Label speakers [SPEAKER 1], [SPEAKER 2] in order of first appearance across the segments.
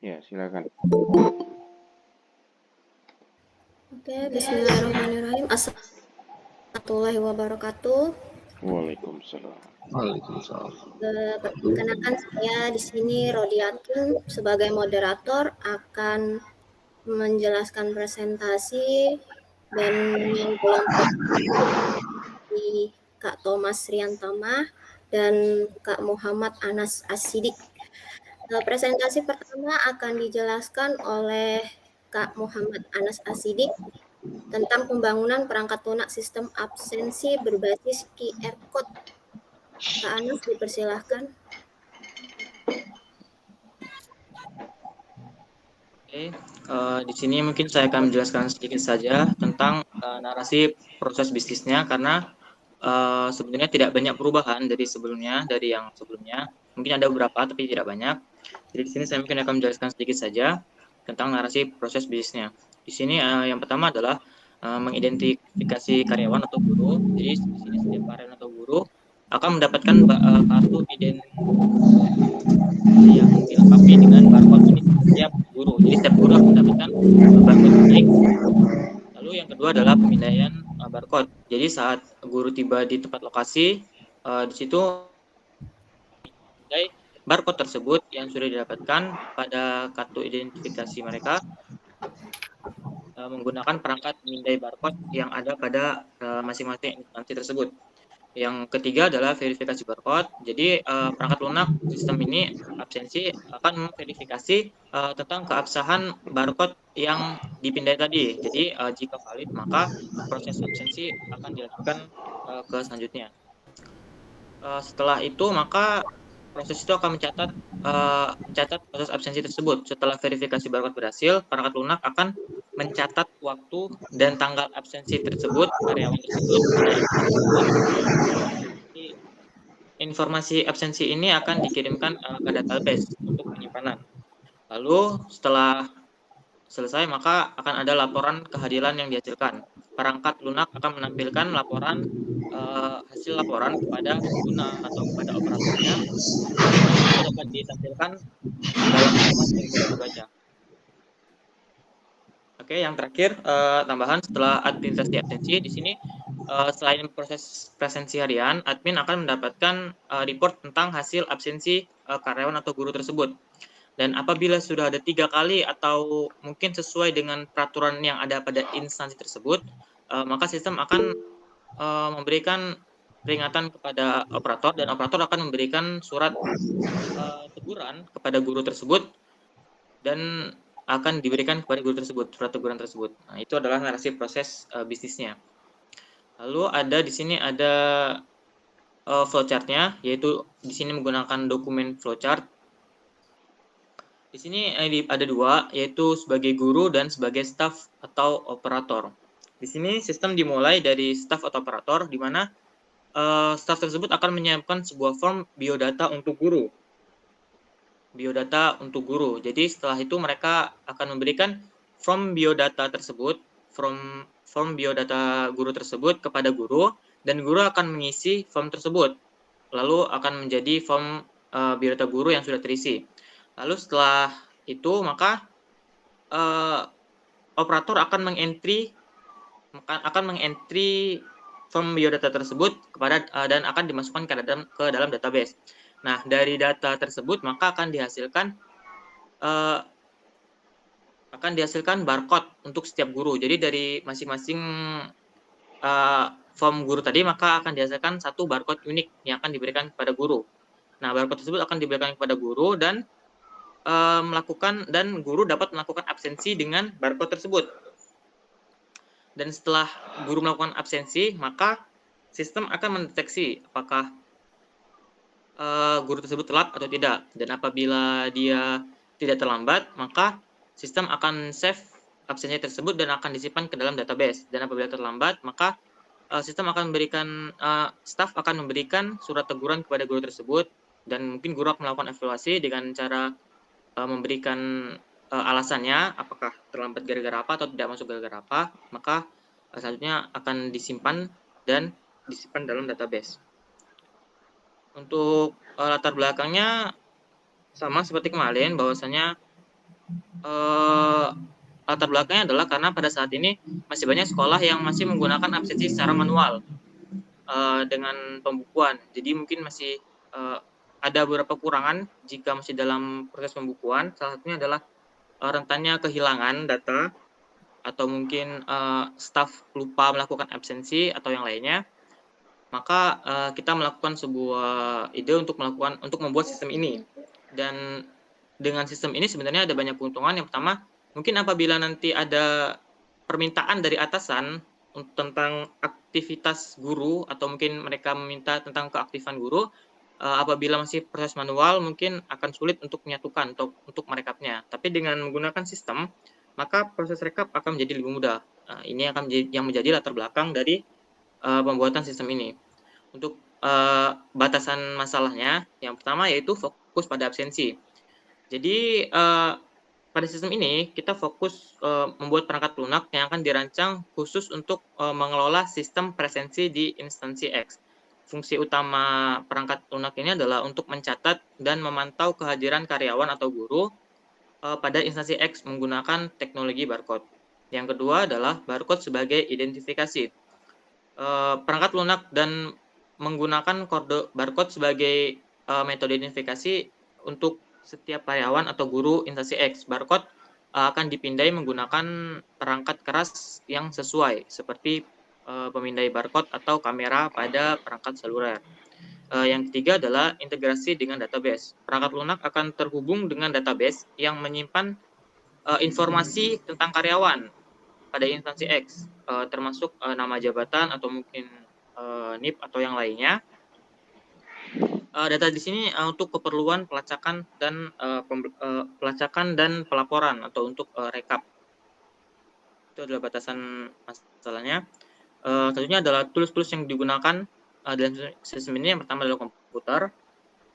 [SPEAKER 1] Ya, silakan.
[SPEAKER 2] Oke, bismillahirrahmanirrahim. Assalamualaikum warahmatullahi wabarakatuh.
[SPEAKER 1] Waalaikumsalam.
[SPEAKER 3] Waalaikumsalam.
[SPEAKER 2] Perkenalkan saya di sini Rodiatun sebagai moderator akan menjelaskan presentasi dan yang kelompok di Kak Thomas Riantama dan Kak Muhammad Anas Asidik. Presentasi pertama akan dijelaskan oleh Kak Muhammad Anas Asidik tentang pembangunan perangkat lunak sistem absensi berbasis QR Code. Kak Anas, dipersilahkan.
[SPEAKER 4] Oke, di sini mungkin saya akan menjelaskan sedikit saja tentang narasi proses bisnisnya karena sebenarnya tidak banyak perubahan dari yang sebelumnya. Mungkin ada beberapa tapi tidak banyak. Jadi di sini saya mungkin akan menjelaskan sedikit saja tentang narasi proses bisnisnya. Di sini yang pertama adalah mengidentifikasi karyawan atau guru. Jadi di sini setiap karyawan atau guru akan mendapatkan kartu identifikasi yang dilengkapi dengan barcode unik setiap guru. Jadi setiap guru akan mendapatkan barcode unik. Lalu yang kedua adalah pemindaian barcode. Jadi saat guru tiba di tempat lokasi, di situ memindai barcode tersebut yang sudah didapatkan pada kartu identifikasi mereka menggunakan perangkat pemindai barcode yang ada pada masing-masing instansi tersebut. Yang ketiga adalah verifikasi barcode. Jadi perangkat lunak sistem ini absensi akan memverifikasi tentang keabsahan barcode yang dipindai tadi. Jadi jika valid maka proses absensi akan dilakukan ke selanjutnya. Setelah itu maka proses itu akan mencatat proses absensi tersebut. Setelah verifikasi barcode berhasil, perangkat lunak akan mencatat waktu dan tanggal absensi tersebut, karyawan tersebut. Informasi absensi ini akan dikirimkan ke database untuk penyimpanan. Lalu setelah selesai maka akan ada laporan kehadiran yang dihasilkan. Perangkat lunak akan menampilkan laporan hasil laporan kepada pengguna atau kepada operatornya. Itu dapat ditampilkan dalam format yang mudah dibaca. Oke, yang terakhir tambahan setelah administrasi absensi di sini selain proses presensi harian, admin akan mendapatkan report tentang hasil absensi karyawan atau guru tersebut. Dan apabila sudah ada 3 kali atau mungkin sesuai dengan peraturan yang ada pada instansi tersebut, maka sistem akan memberikan peringatan kepada operator dan operator akan memberikan surat teguran kepada guru tersebut dan akan diberikan kepada guru tersebut surat teguran tersebut. Nah, itu adalah narasi proses bisnisnya. Lalu di sini ada flowchart-nya, yaitu di sini menggunakan dokumen flowchart. Di sini ada dua, yaitu sebagai guru dan sebagai staff atau operator. Di sini sistem dimulai dari staff atau operator, di mana staff tersebut akan menyiapkan sebuah form biodata untuk guru. Jadi setelah itu mereka akan memberikan form biodata tersebut, form biodata guru tersebut kepada guru, dan guru akan mengisi form tersebut. Lalu akan menjadi form biodata guru yang sudah terisi. Lalu setelah itu maka operator akan mengentry form biodata tersebut dan akan dimasukkan ke dalam database. Nah, dari data tersebut maka akan dihasilkan barcode untuk setiap guru. Jadi dari masing-masing form guru tadi maka akan dihasilkan satu barcode unik yang akan diberikan kepada guru. Nah, barcode tersebut akan diberikan kepada guru dan guru dapat melakukan absensi dengan barcode tersebut. Dan setelah guru melakukan absensi, maka sistem akan mendeteksi apakah guru tersebut telat atau tidak. Dan apabila dia tidak terlambat, maka sistem akan save absensi tersebut dan akan disimpan ke dalam database. Dan apabila terlambat, maka sistem akan staff akan memberikan surat teguran kepada guru tersebut, dan mungkin guru akan melakukan evaluasi dengan cara memberikan alasannya, apakah terlambat gara-gara apa atau tidak masuk gara-gara apa, maka selanjutnya akan disimpan dalam database. Untuk latar belakangnya sama seperti kemarin, bahwasanya latar belakangnya adalah karena pada saat ini masih banyak sekolah yang masih menggunakan absensi secara manual dengan pembukuan. Jadi mungkin masih ada beberapa kekurangan jika masih dalam proses pembukuan. Salah satunya adalah rentannya kehilangan data atau mungkin staf lupa melakukan absensi atau yang lainnya. Maka kita melakukan sebuah ide untuk membuat sistem ini. Dan dengan sistem ini sebenarnya ada banyak keuntungan. Yang pertama, mungkin apabila nanti ada permintaan dari atasan tentang aktivitas guru atau mungkin mereka meminta tentang keaktifan guru, apabila masih proses manual mungkin akan sulit untuk menyatukan untuk merekapnya. Tapi dengan menggunakan sistem, maka proses rekap akan menjadi lebih mudah. Ini akan menjadi latar belakang dari pembuatan sistem ini. Untuk batasan masalahnya, yang pertama yaitu fokus pada absensi. Jadi pada sistem ini kita fokus membuat perangkat lunak yang akan dirancang khusus untuk mengelola sistem presensi di instansi X. Fungsi utama perangkat lunak ini adalah untuk mencatat dan memantau kehadiran karyawan atau guru pada instansi X menggunakan teknologi barcode. Yang kedua adalah barcode sebagai identifikasi. Perangkat lunak dan menggunakan kode barcode sebagai metode identifikasi untuk setiap karyawan atau guru instansi X. Barcode akan dipindai menggunakan perangkat keras yang sesuai, seperti pemindai barcode atau kamera pada perangkat seluler. Yang ketiga adalah integrasi dengan database. Perangkat lunak akan terhubung dengan database yang menyimpan informasi tentang karyawan pada instansi X, termasuk nama jabatan atau mungkin NIP atau yang lainnya. Data di sini untuk keperluan pelacakan dan pelaporan atau untuk rekap. Itu adalah batasan masalahnya. Selanjutnya adalah tools-tools yang digunakan dalam sistem ini. Yang pertama adalah komputer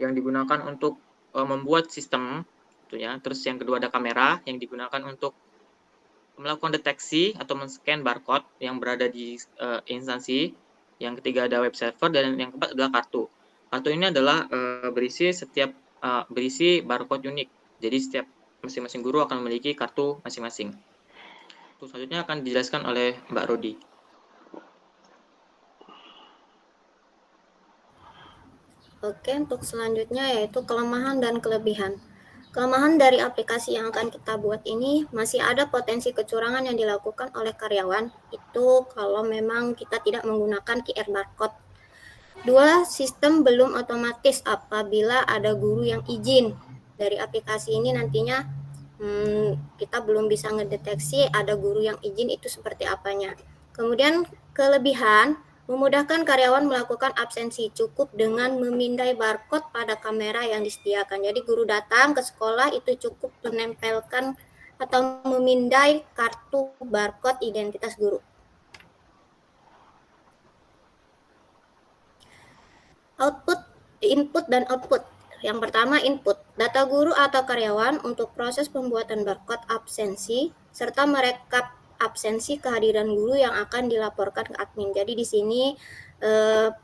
[SPEAKER 4] yang digunakan untuk membuat sistem, gitu ya. Terus yang kedua ada kamera yang digunakan untuk melakukan deteksi atau men-scan barcode yang berada di instansi. Yang ketiga ada web server, dan yang keempat adalah kartu. Kartu ini adalah berisi barcode unik. Jadi setiap masing-masing guru akan memiliki kartu masing-masing. Terus selanjutnya akan dijelaskan oleh Mbak Rodi.
[SPEAKER 2] Oke, untuk selanjutnya yaitu kelemahan dan kelebihan. Kelemahan dari aplikasi yang akan kita buat ini, masih ada potensi kecurangan yang dilakukan oleh karyawan, itu kalau memang kita tidak menggunakan QR barcode. Dua, sistem belum otomatis apabila ada guru yang izin. Dari aplikasi ini nantinya kita belum bisa ngedeteksi ada guru yang izin itu seperti apanya. Kemudian kelebihan, memudahkan karyawan melakukan absensi cukup dengan memindai barcode pada kamera yang disediakan. Jadi guru datang ke sekolah itu cukup menempelkan atau memindai kartu barcode identitas guru. Output, input dan output. Yang pertama input, data guru atau karyawan untuk proses pembuatan barcode absensi serta merekap absensi kehadiran guru yang akan dilaporkan ke admin. Jadi di sini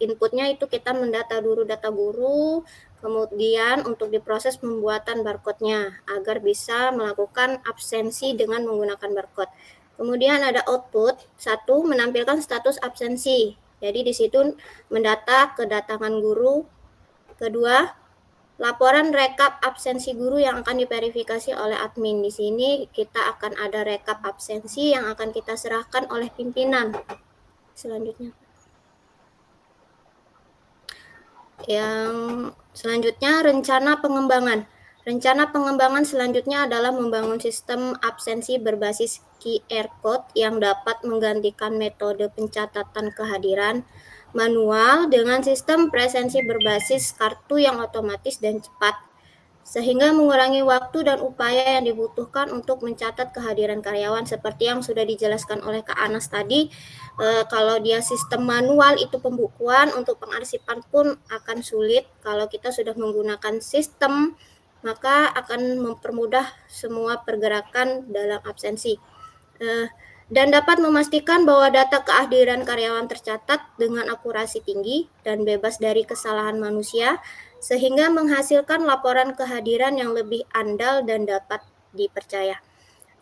[SPEAKER 2] inputnya itu kita mendata dulu data guru, kemudian untuk diproses pembuatan barcode-nya agar bisa melakukan absensi dengan menggunakan barcode. Kemudian ada output, satu menampilkan status absensi. Jadi di situ mendata kedatangan guru. Kedua, laporan rekap absensi guru yang akan diverifikasi oleh admin. Di sini kita akan ada rekap absensi yang akan kita serahkan oleh pimpinan. Selanjutnya. Yang selanjutnya rencana pengembangan. Rencana pengembangan selanjutnya adalah membangun sistem absensi berbasis QR code yang dapat menggantikan metode pencatatan kehadiran manual dengan sistem presensi berbasis kartu yang otomatis dan cepat, sehingga mengurangi waktu dan upaya yang dibutuhkan untuk mencatat kehadiran karyawan seperti yang sudah dijelaskan oleh Kak Anas tadi. Kalau dia sistem manual itu pembukuan, untuk pengarsipan pun akan sulit. Kalau kita sudah menggunakan sistem, maka akan mempermudah semua pergerakan dalam absensi. Dan dapat memastikan bahwa data kehadiran karyawan tercatat dengan akurasi tinggi dan bebas dari kesalahan manusia, sehingga menghasilkan laporan kehadiran yang lebih andal dan dapat dipercaya.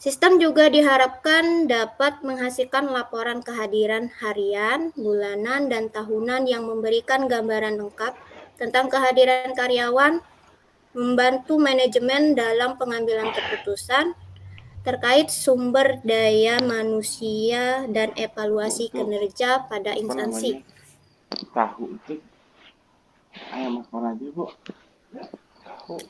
[SPEAKER 2] Sistem juga diharapkan dapat menghasilkan laporan kehadiran harian, bulanan, dan tahunan yang memberikan gambaran lengkap tentang kehadiran karyawan, membantu manajemen dalam pengambilan keputusan terkait sumber daya manusia dan evaluasi kinerja pada instansi.
[SPEAKER 1] Tahu itu ayam apa aja, Bu? Tahu.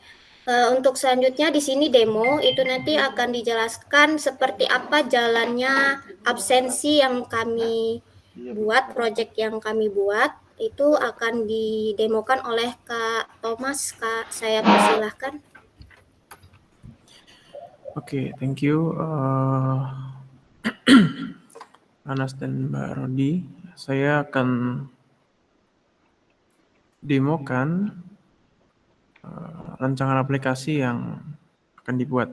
[SPEAKER 2] Untuk selanjutnya di sini demo itu nanti akan dijelaskan seperti apa jalannya absensi yang kami buat, proyek yang kami buat itu akan didemokan oleh Kak Thomas. Kak, saya persilahkan.
[SPEAKER 3] Oke, thank you Anas dan Mbak Rodi. Saya akan demokan rancangan aplikasi yang akan dibuat.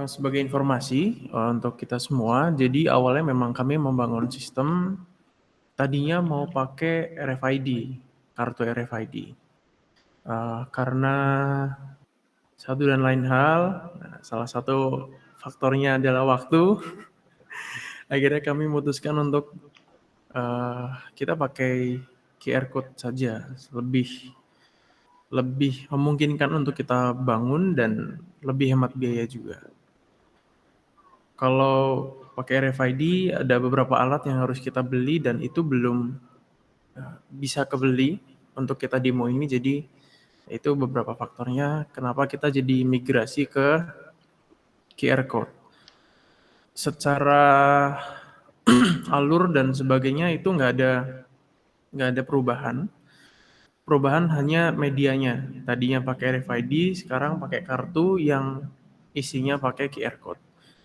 [SPEAKER 3] Sebagai informasi untuk kita semua, jadi awalnya memang kami membangun sistem, tadinya mau pakai RFID, kartu RFID. Karena satu dan lain hal, salah satu faktornya adalah waktu, akhirnya kami memutuskan untuk kita pakai QR code saja, lebih memungkinkan untuk kita bangun dan lebih hemat biaya juga. Kalau pakai RFID ada beberapa alat yang harus kita beli dan itu belum bisa kebeli untuk kita demo ini, jadi itu beberapa faktornya kenapa kita jadi migrasi ke QR code. Secara alur dan sebagainya itu nggak ada perubahan. Perubahan hanya medianya. Tadinya pakai RFID, sekarang pakai kartu yang isinya pakai QR code.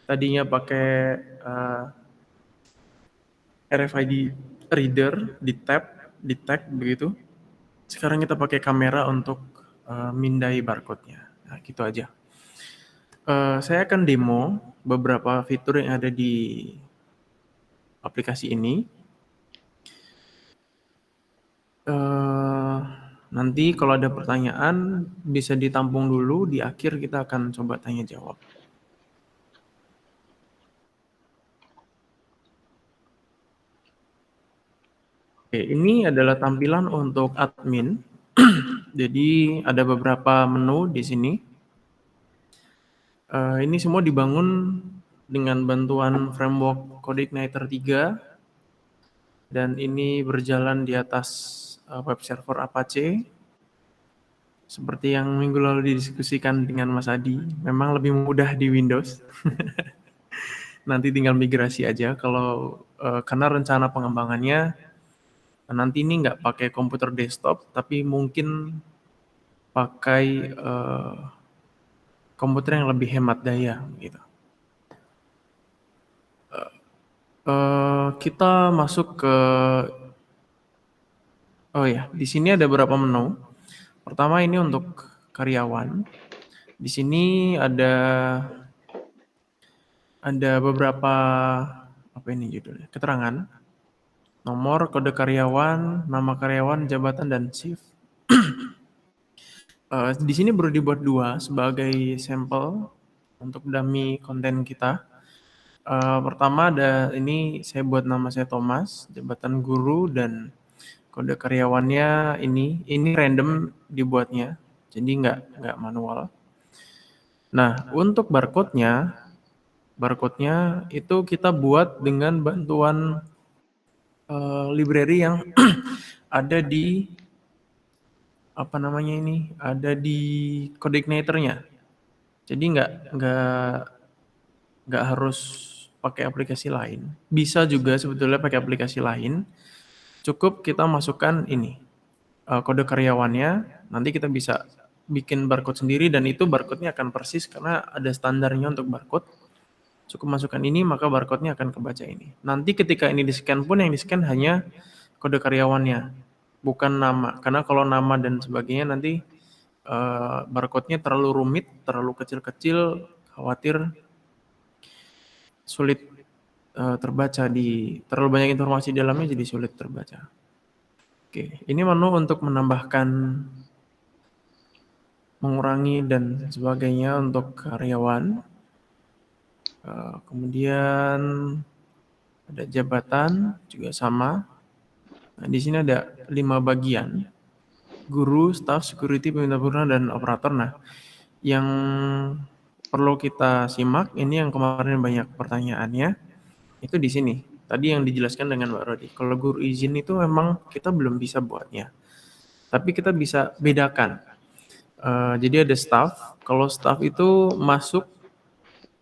[SPEAKER 3] Tadinya pakai RFID reader di tag begitu. Sekarang kita pakai kamera untuk mindai barcode-nya. Nah, gitu aja. Saya akan demo beberapa fitur yang ada di aplikasi ini. Nanti kalau ada pertanyaan bisa ditampung dulu, di akhir kita akan coba tanya jawab. Oke, ini adalah tampilan untuk admin. Jadi ada beberapa menu di sini. Ini semua dibangun dengan bantuan framework CodeIgniter 3 dan ini berjalan di atas web server Apache. Seperti yang minggu lalu didiskusikan dengan Mas Adi, memang lebih mudah di Windows. Nanti tinggal migrasi aja. Kalau karena rencana pengembangannya nanti ini nggak pakai komputer desktop, tapi mungkin pakai komputer yang lebih hemat daya, gitu. Kita masuk ke, di sini ada beberapa menu. Pertama ini untuk karyawan. Di sini ada beberapa judulnya? Keterangan, nomor, kode karyawan, nama karyawan, jabatan, dan shift. Di sini baru dibuat 2 sebagai sampel untuk dummy konten kita. Pertama ada ini saya buat nama saya Thomas, jabatan guru, dan kode karyawannya ini random dibuatnya, jadi nggak manual. Nah, untuk barcode-nya itu kita buat dengan bantuan library yang ada di ada di CodeIgniter-nya. Jadi nggak harus pakai aplikasi lain. Bisa juga sebetulnya pakai aplikasi lain. Cukup kita masukkan ini kode karyawannya. Nanti kita bisa bikin barcode sendiri dan itu barcode-nya akan persis karena ada standarnya untuk barcode. Cukup masukkan ini maka barcode-nya akan kebaca ini. Nanti ketika ini di-scan pun yang di-scan hanya kode karyawannya, bukan nama. Karena kalau nama dan sebagainya nanti barcode-nya terlalu rumit, terlalu kecil-kecil, khawatir sulit terbaca, terlalu banyak informasi di dalamnya jadi sulit terbaca. Oke, ini menu untuk menambahkan mengurangi dan sebagainya untuk karyawan. Kemudian ada jabatan juga sama. Nah, di sini ada 5 bagian: guru, staf, security, peminta purna, dan operator. Nah, yang perlu kita simak ini yang kemarin banyak pertanyaannya itu di sini. Tadi yang dijelaskan dengan Mbak Rodi. Kalau guru izin itu memang kita belum bisa buatnya, tapi kita bisa bedakan. Jadi ada staff. Kalau staff itu masuk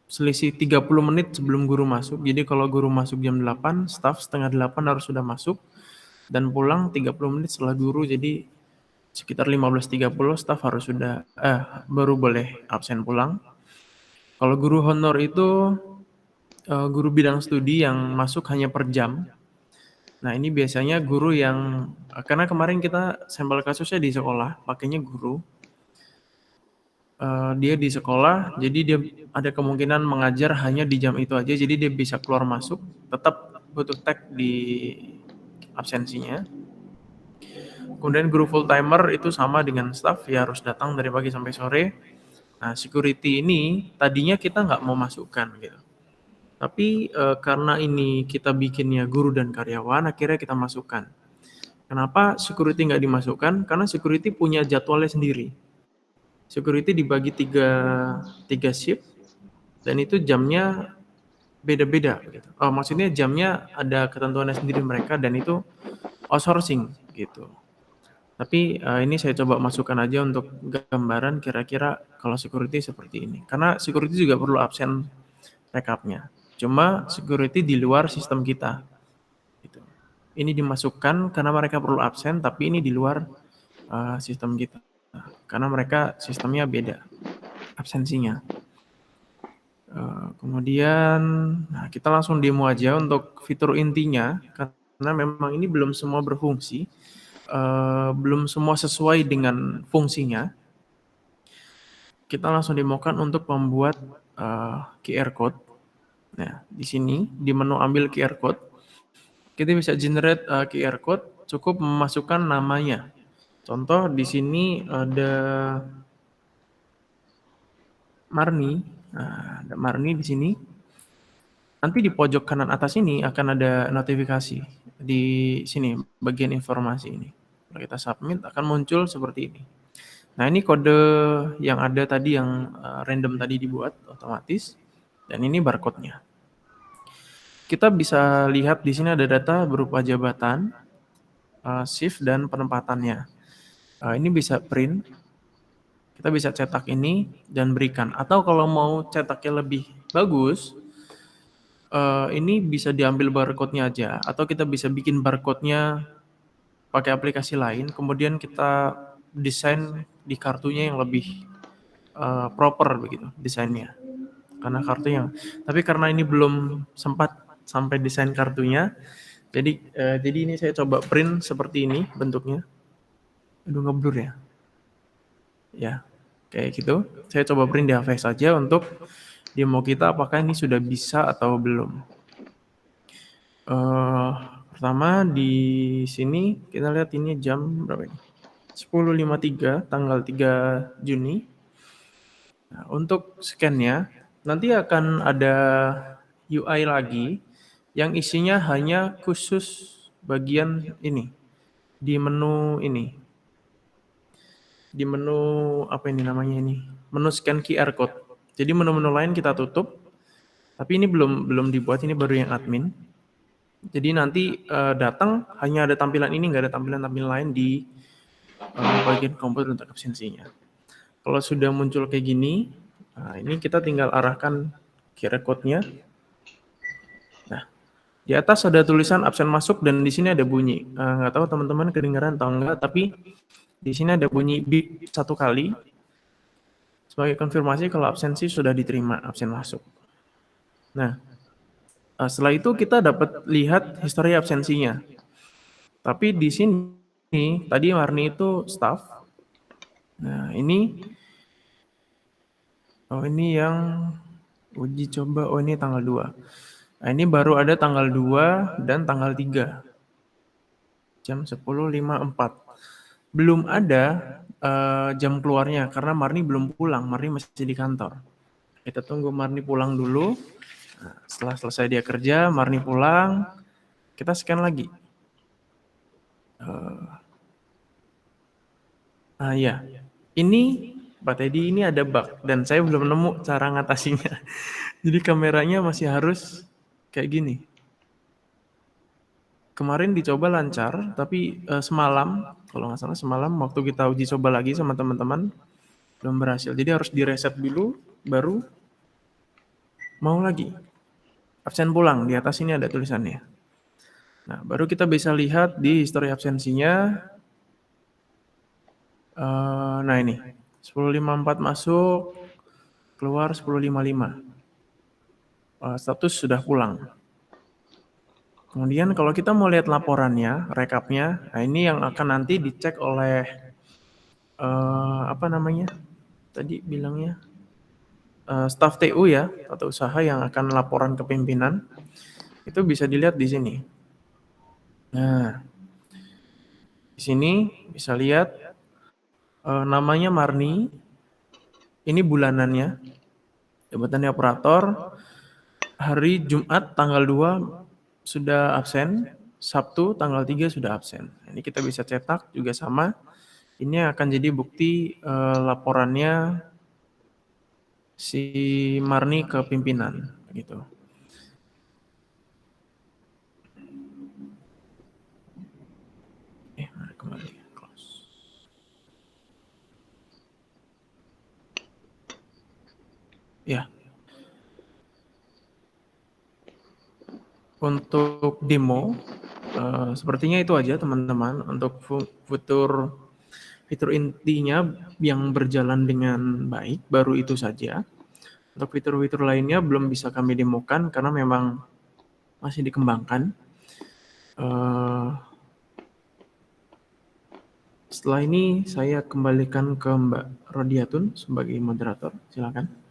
[SPEAKER 3] selisih 30 menit sebelum guru masuk. Jadi kalau guru masuk jam 8, staff setengah 8 harus sudah masuk dan pulang 30 menit setelah guru. Jadi sekitar 15.30 staff harus sudah baru boleh absen pulang. Kalau guru honor itu guru bidang studi yang masuk hanya per jam. Nah, ini biasanya guru yang karena kemarin kita sampel kasusnya di sekolah, pakainya guru. Dia di sekolah, jadi dia ada kemungkinan mengajar hanya di jam itu aja, jadi dia bisa keluar masuk, tetap butuh tag di absensinya. Kemudian guru full timer itu sama dengan staff, ya harus datang dari pagi sampai sore. Nah, security ini tadinya kita nggak mau masukkan gitu. Tapi karena ini kita bikinnya guru dan karyawan, akhirnya kita masukkan. Kenapa security nggak dimasukkan? Karena security punya jadwalnya sendiri. Security dibagi tiga shift dan itu jamnya beda-beda gitu. Maksudnya jamnya ada ketentuannya sendiri mereka dan itu outsourcing gitu. Tapi ini saya coba masukkan aja untuk gambaran kira-kira kalau security seperti ini. Karena security juga perlu absen rekapnya. Cuma security di luar sistem kita. Gitu. Ini dimasukkan karena mereka perlu absen, tapi ini di luar sistem kita. Karena mereka sistemnya beda absensinya. Kemudian kita langsung demo aja untuk fitur intinya karena memang ini belum semua berfungsi, belum semua sesuai dengan fungsinya. Kita langsung demokan untuk membuat QR code. Nah, di sini di menu ambil QR code, kita bisa generate QR code, cukup memasukkan namanya. Contoh di sini ada Marni. Nah, ada Marni di sini. Nanti di pojok kanan atas ini akan ada notifikasi di sini bagian informasi ini. Kalau kita submit akan muncul seperti ini. Nah, ini kode yang ada tadi yang random tadi dibuat otomatis dan ini barcode-nya. Kita bisa lihat di sini ada data berupa jabatan, shift dan penempatannya. Ini bisa print, kita bisa cetak ini dan berikan. Atau kalau mau cetaknya lebih bagus, ini bisa diambil barcode-nya aja. Atau kita bisa bikin barcode-nya pakai aplikasi lain, kemudian kita desain di kartunya yang lebih proper begitu desainnya. Tapi karena ini belum sempat sampai desain kartunya, jadi ini saya coba print seperti ini bentuknya. Aduh, ngeblur ya. Ya, kayak gitu. Saya coba print di HVS saja untuk demo kita apakah ini sudah bisa atau belum. Pertama di sini kita lihat ini jam berapa ini? 10.53 tanggal 3 Juni. Nah, untuk scan-nya nanti akan ada UI lagi yang isinya hanya khusus bagian ini di menu ini. Di menu apa ini namanya ini? Menu scan QR code. Jadi menu-menu lain kita tutup. Tapi ini belum dibuat, ini baru yang admin. Jadi nanti datang hanya ada tampilan ini, nggak ada tampilan-tampilan lain di bagian komputer untuk absensinya. Kalau sudah muncul kayak gini, ini kita tinggal arahkan QR code-nya. Nah, di atas ada tulisan absen masuk dan di sini ada bunyi. Nggak tahu teman-teman kedengaran atau enggak, tapi di sini ada bunyi beep 1 kali sebagai konfirmasi kalau absensi sudah diterima, absen masuk. Nah, setelah itu kita dapat lihat histori absensinya. Tapi di sini tadi Marni itu staff. Nah, ini yang uji coba. Ini tanggal 2. Nah, ini baru ada tanggal 2 dan tanggal 3. Jam 10.54. belum ada jam keluarnya karena Marni belum pulang, Marni masih di kantor. Kita tunggu Marni pulang dulu. Nah, setelah selesai dia kerja, Marni pulang, kita scan lagi. Ya, ini Pak Teddy ini ada bug dan saya belum nemu cara ngatasinya. Jadi kameranya masih harus kayak gini. Kemarin dicoba lancar, tapi semalam, kalau nggak salah semalam waktu kita uji coba lagi sama teman-teman, belum berhasil. Jadi harus direset dulu, baru mau lagi. Absen pulang, di atas ini ada tulisannya. Nah, baru kita bisa lihat di histori absensinya. Nah ini, 10.54 masuk, keluar 10.55. Status sudah pulang. Kemudian kalau kita mau lihat laporannya, rekapnya, nah ini yang akan nanti dicek oleh apa namanya? Tadi bilangnya staf TU ya, atau usaha yang akan laporan ke pimpinan. Itu bisa dilihat di sini. Nah, di sini bisa lihat namanya Marni. Ini bulanannya. Jabatannya operator. Hari Jumat tanggal 2 sudah absen, Sabtu tanggal 3 sudah absen. Ini kita bisa cetak juga sama. Ini akan jadi bukti laporannya si Marni ke pimpinan gitu. Kembali close. Ya. Untuk demo sepertinya itu aja teman-teman untuk fitur intinya yang berjalan dengan baik baru itu saja. Untuk fitur-fitur lainnya belum bisa kami demokan karena memang masih dikembangkan. Setelah ini saya kembalikan ke Mbak Rodiatun sebagai moderator. Silakan.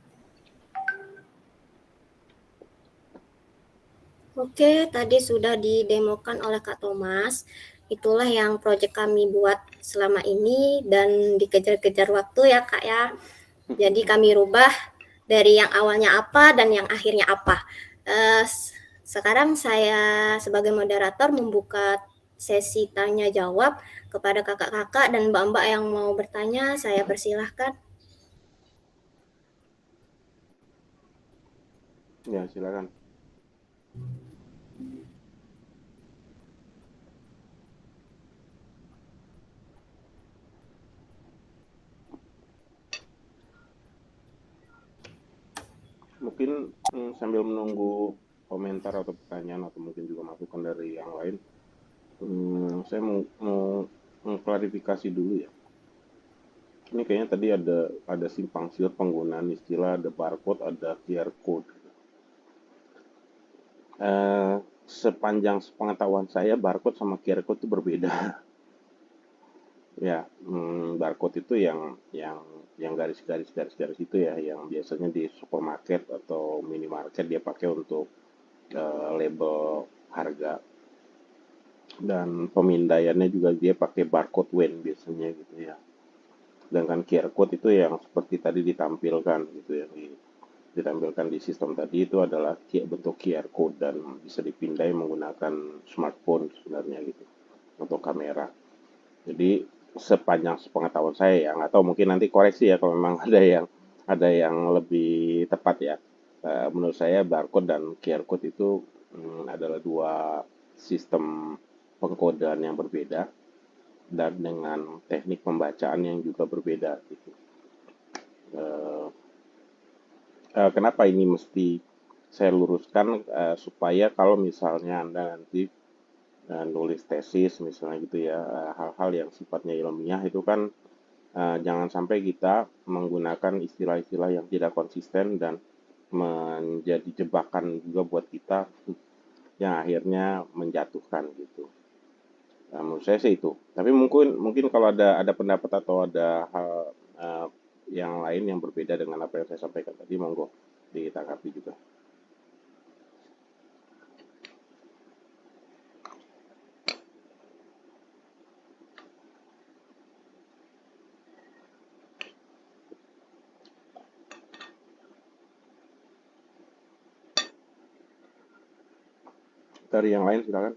[SPEAKER 2] Oke, tadi sudah didemokan oleh Kak Thomas. Itulah yang proyek kami buat selama ini dan dikejar-kejar waktu ya Kak ya. Jadi kami rubah dari yang awalnya apa dan yang akhirnya apa. Sekarang saya sebagai moderator membuka sesi tanya jawab kepada kakak-kakak dan mbak-mbak yang mau bertanya. Saya persilahkan.
[SPEAKER 1] Ya, silakan. Mungkin sambil menunggu komentar atau pertanyaan atau mungkin juga masukan dari yang lain, saya mau mengklarifikasi dulu ya. Ini kayaknya tadi ada simpang siur penggunaan istilah, ada barcode, ada QR code. Sepanjang pengetahuan saya, barcode sama QR code itu berbeda. Ya, barcode itu yang garis-garis itu ya, yang biasanya di supermarket atau minimarket dia pakai untuk label harga, dan pemindaiannya juga dia pakai barcode WEN biasanya gitu ya. Sedangkan QR code itu yang seperti tadi ditampilkan gitu ya, ditampilkan di sistem tadi itu adalah bentuk QR code dan bisa dipindai menggunakan smartphone sebenarnya gitu untuk kamera. Jadi sepanjang sepengetahuan saya ya, nggak tahu mungkin nanti koreksi ya kalau memang ada yang lebih tepat ya. Menurut saya barcode dan QR code itu adalah dua sistem pengkodean yang berbeda dan dengan teknik pembacaan yang juga berbeda gitu. Kenapa ini mesti saya luruskan supaya kalau misalnya Anda nanti nulis tesis misalnya gitu ya, hal-hal yang sifatnya ilmiah itu kan jangan sampai kita menggunakan istilah-istilah yang tidak konsisten dan menjadi jebakan juga buat kita yang akhirnya menjatuhkan gitu. Menurut saya sih itu. Tapi mungkin kalau ada pendapat atau ada hal yang lain yang berbeda dengan apa yang saya sampaikan tadi, monggo ditanggapi juga. Dari yang lain silakan.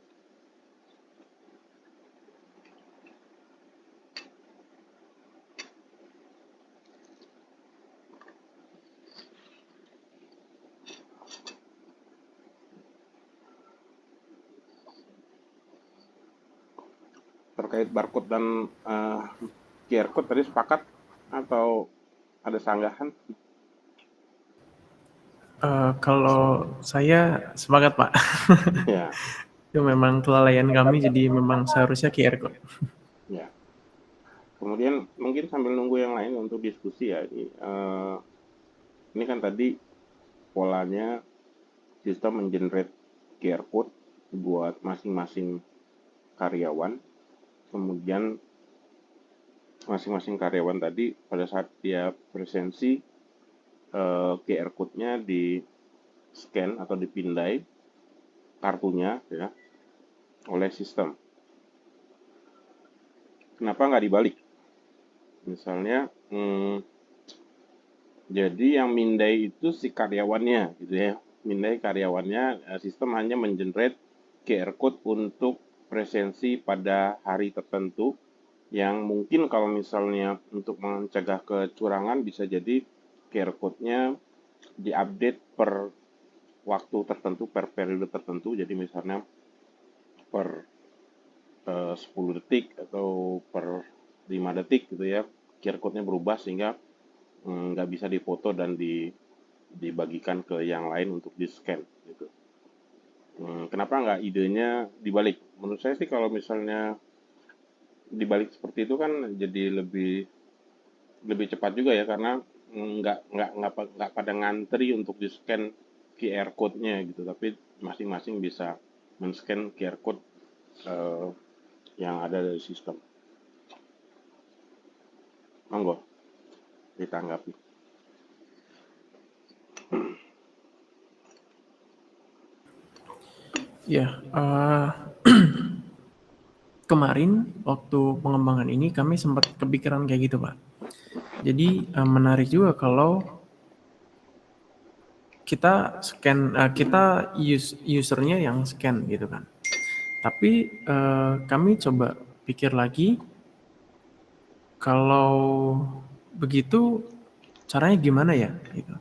[SPEAKER 1] Terkait barcode dan QR code tadi sepakat atau ada sanggahan?
[SPEAKER 3] Kalau saya sepakat Pak.
[SPEAKER 1] Ya,
[SPEAKER 3] Itu memang kelalaian kami, jadi memang seharusnya QR code.
[SPEAKER 1] ya. Kemudian mungkin sambil nunggu yang lain untuk diskusi ya. Ini kan tadi polanya sistem mengenerate QR code buat masing-masing karyawan. Kemudian masing-masing karyawan tadi pada saat dia presensi QR code-nya di scan atau dipindai kartunya ya oleh sistem. Kenapa nggak dibalik? Misalnya, jadi yang mindai itu si karyawannya gitu ya. Mindai karyawannya, sistem hanya mengenerate QR code untuk presensi pada hari tertentu yang mungkin kalau misalnya untuk mencegah kecurangan bisa jadi QR code-nya diupdate per waktu tertentu, per periode tertentu. Jadi misalnya per 10 detik atau per 5 detik gitu ya, QR code-nya berubah sehingga nggak bisa difoto dan dibagikan ke yang lain untuk di-scan gitu. Kenapa nggak idenya dibalik? Menurut saya sih kalau misalnya dibalik seperti itu kan jadi lebih cepat juga ya, karena nggak pada ngantri untuk di-scan QR code-nya gitu, tapi masing-masing bisa men-scan QR code yang ada dari sistem. Monggo ditanggapi.
[SPEAKER 3] Ya, kemarin waktu pengembangan ini kami sempat kepikiran kayak gitu Pak. Jadi menarik juga kalau kita scan, kita usernya yang scan gitu kan. Tapi kami coba pikir lagi, kalau begitu caranya gimana ya? Gitu.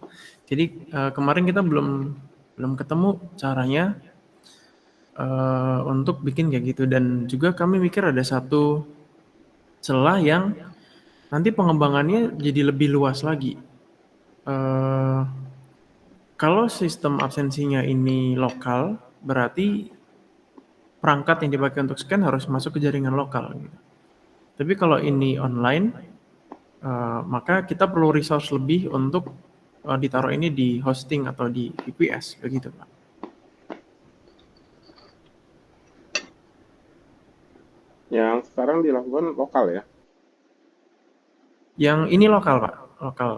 [SPEAKER 3] Jadi kemarin kita belum ketemu caranya untuk bikin kayak gitu, dan juga kami mikir ada satu celah yang nanti pengembangannya jadi lebih luas lagi. Kalau sistem absensinya ini lokal, berarti perangkat yang dipakai untuk scan harus masuk ke jaringan lokal. Gitu. Tapi kalau ini online, maka kita perlu resource lebih untuk ditaruh ini di hosting atau di VPS, begitu Pak.
[SPEAKER 1] Yang sekarang dilakukan lokal ya?
[SPEAKER 3] Yang ini lokal Pak, lokal.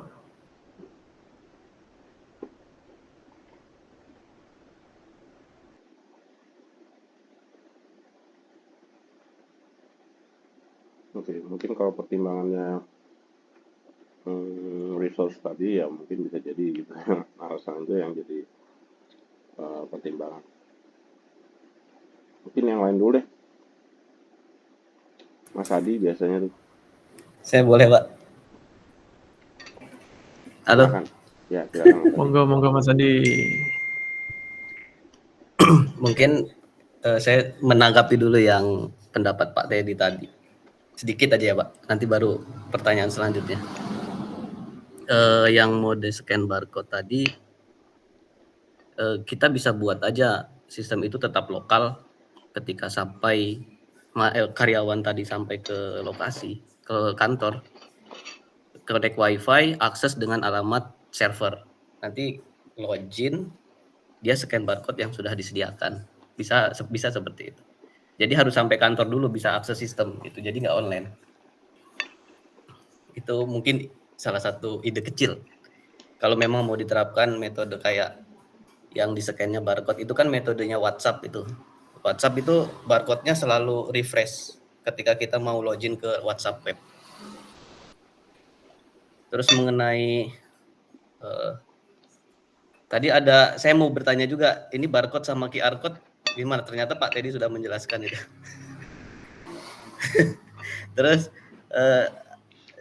[SPEAKER 1] Oke, mungkin kalau pertimbangannya resource tadi ya mungkin bisa jadi gitu. Alasan itu yang jadi pertimbangan. Mungkin yang lain dulu deh. Mas Adi biasanya tuh.
[SPEAKER 5] Saya boleh, Pak? Halo?
[SPEAKER 1] Silakan. Ya, silakan.
[SPEAKER 3] Monggo Mas Adi.
[SPEAKER 5] Mungkin saya menanggapi dulu yang pendapat Pak Teddy tadi. Sedikit aja ya Pak, nanti baru pertanyaan selanjutnya. Yang mode scan barcode tadi, kita bisa buat aja sistem itu tetap lokal ketika sampai karyawan tadi sampai ke lokasi, ke kantor, connect wifi, akses dengan alamat server. Nanti login, dia scan barcode yang sudah disediakan. Bisa seperti itu. Jadi harus sampai kantor dulu bisa akses sistem gitu. Jadi nggak online. Itu mungkin salah satu ide kecil. Kalau memang mau diterapkan metode kayak yang di scan-nya barcode itu kan metodenya WhatsApp itu. WhatsApp itu barcode-nya selalu refresh ketika kita mau login ke WhatsApp web. Terus mengenai tadi saya mau bertanya juga, ini barcode sama QR code Gimana? Ternyata Pak Teddy sudah menjelaskan itu. Terus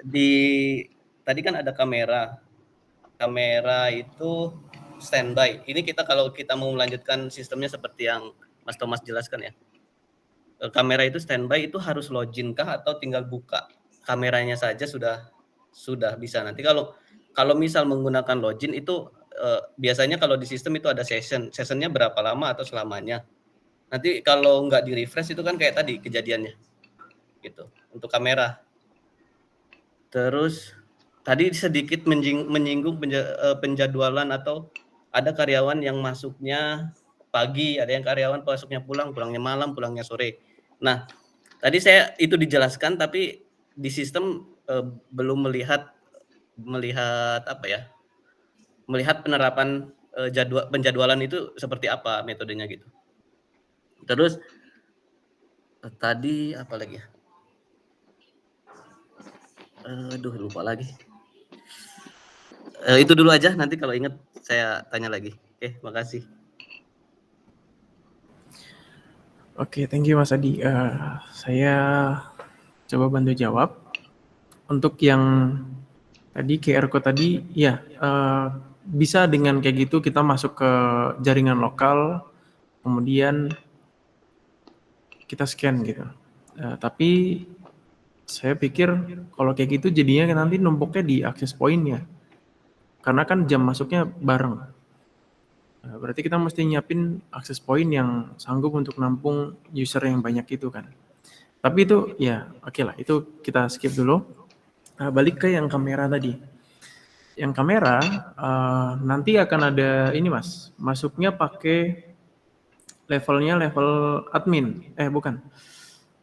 [SPEAKER 5] di tadi kan ada kamera. Kamera itu standby. Ini kita kalau kita mau melanjutkan sistemnya seperti yang Mas Thomas jelaskan ya. Kamera itu standby itu harus login kah atau tinggal buka kameranya saja sudah bisa. Nanti kalau misal menggunakan login itu biasanya kalau di sistem itu ada sessionnya berapa lama atau selamanya. Nanti kalau nggak di refresh itu kan kayak tadi kejadiannya gitu untuk kamera. Terus tadi sedikit menyinggung penjadwalan atau ada karyawan yang masuknya pagi, ada yang karyawan masuknya pulangnya malam, pulangnya sore. Nah, tadi saya itu dijelaskan tapi di sistem belum melihat apa ya? Melihat penerapan penjadwalan itu seperti apa metodenya gitu. Terus tadi apa lagi ya? Aduh lupa lagi. Itu dulu aja, nanti kalau ingat saya tanya lagi. Oke, makasih.
[SPEAKER 3] Oke, thank you Mas Adi. Saya coba bantu jawab. Untuk yang tadi QR code tadi, ya bisa dengan kayak gitu kita masuk ke jaringan lokal, kemudian kita scan gitu. Tapi saya pikir kalau kayak gitu jadinya nanti numpuknya di access point-nya. Karena kan jam masuknya bareng. Berarti kita mesti nyiapin access point yang sanggup untuk nampung user yang banyak itu kan. Tapi itu ya oke lah, itu kita skip dulu. Balik ke yang kamera tadi. Yang kamera nanti akan ada ini Mas, masuknya pakai levelnya level admin. Bukan.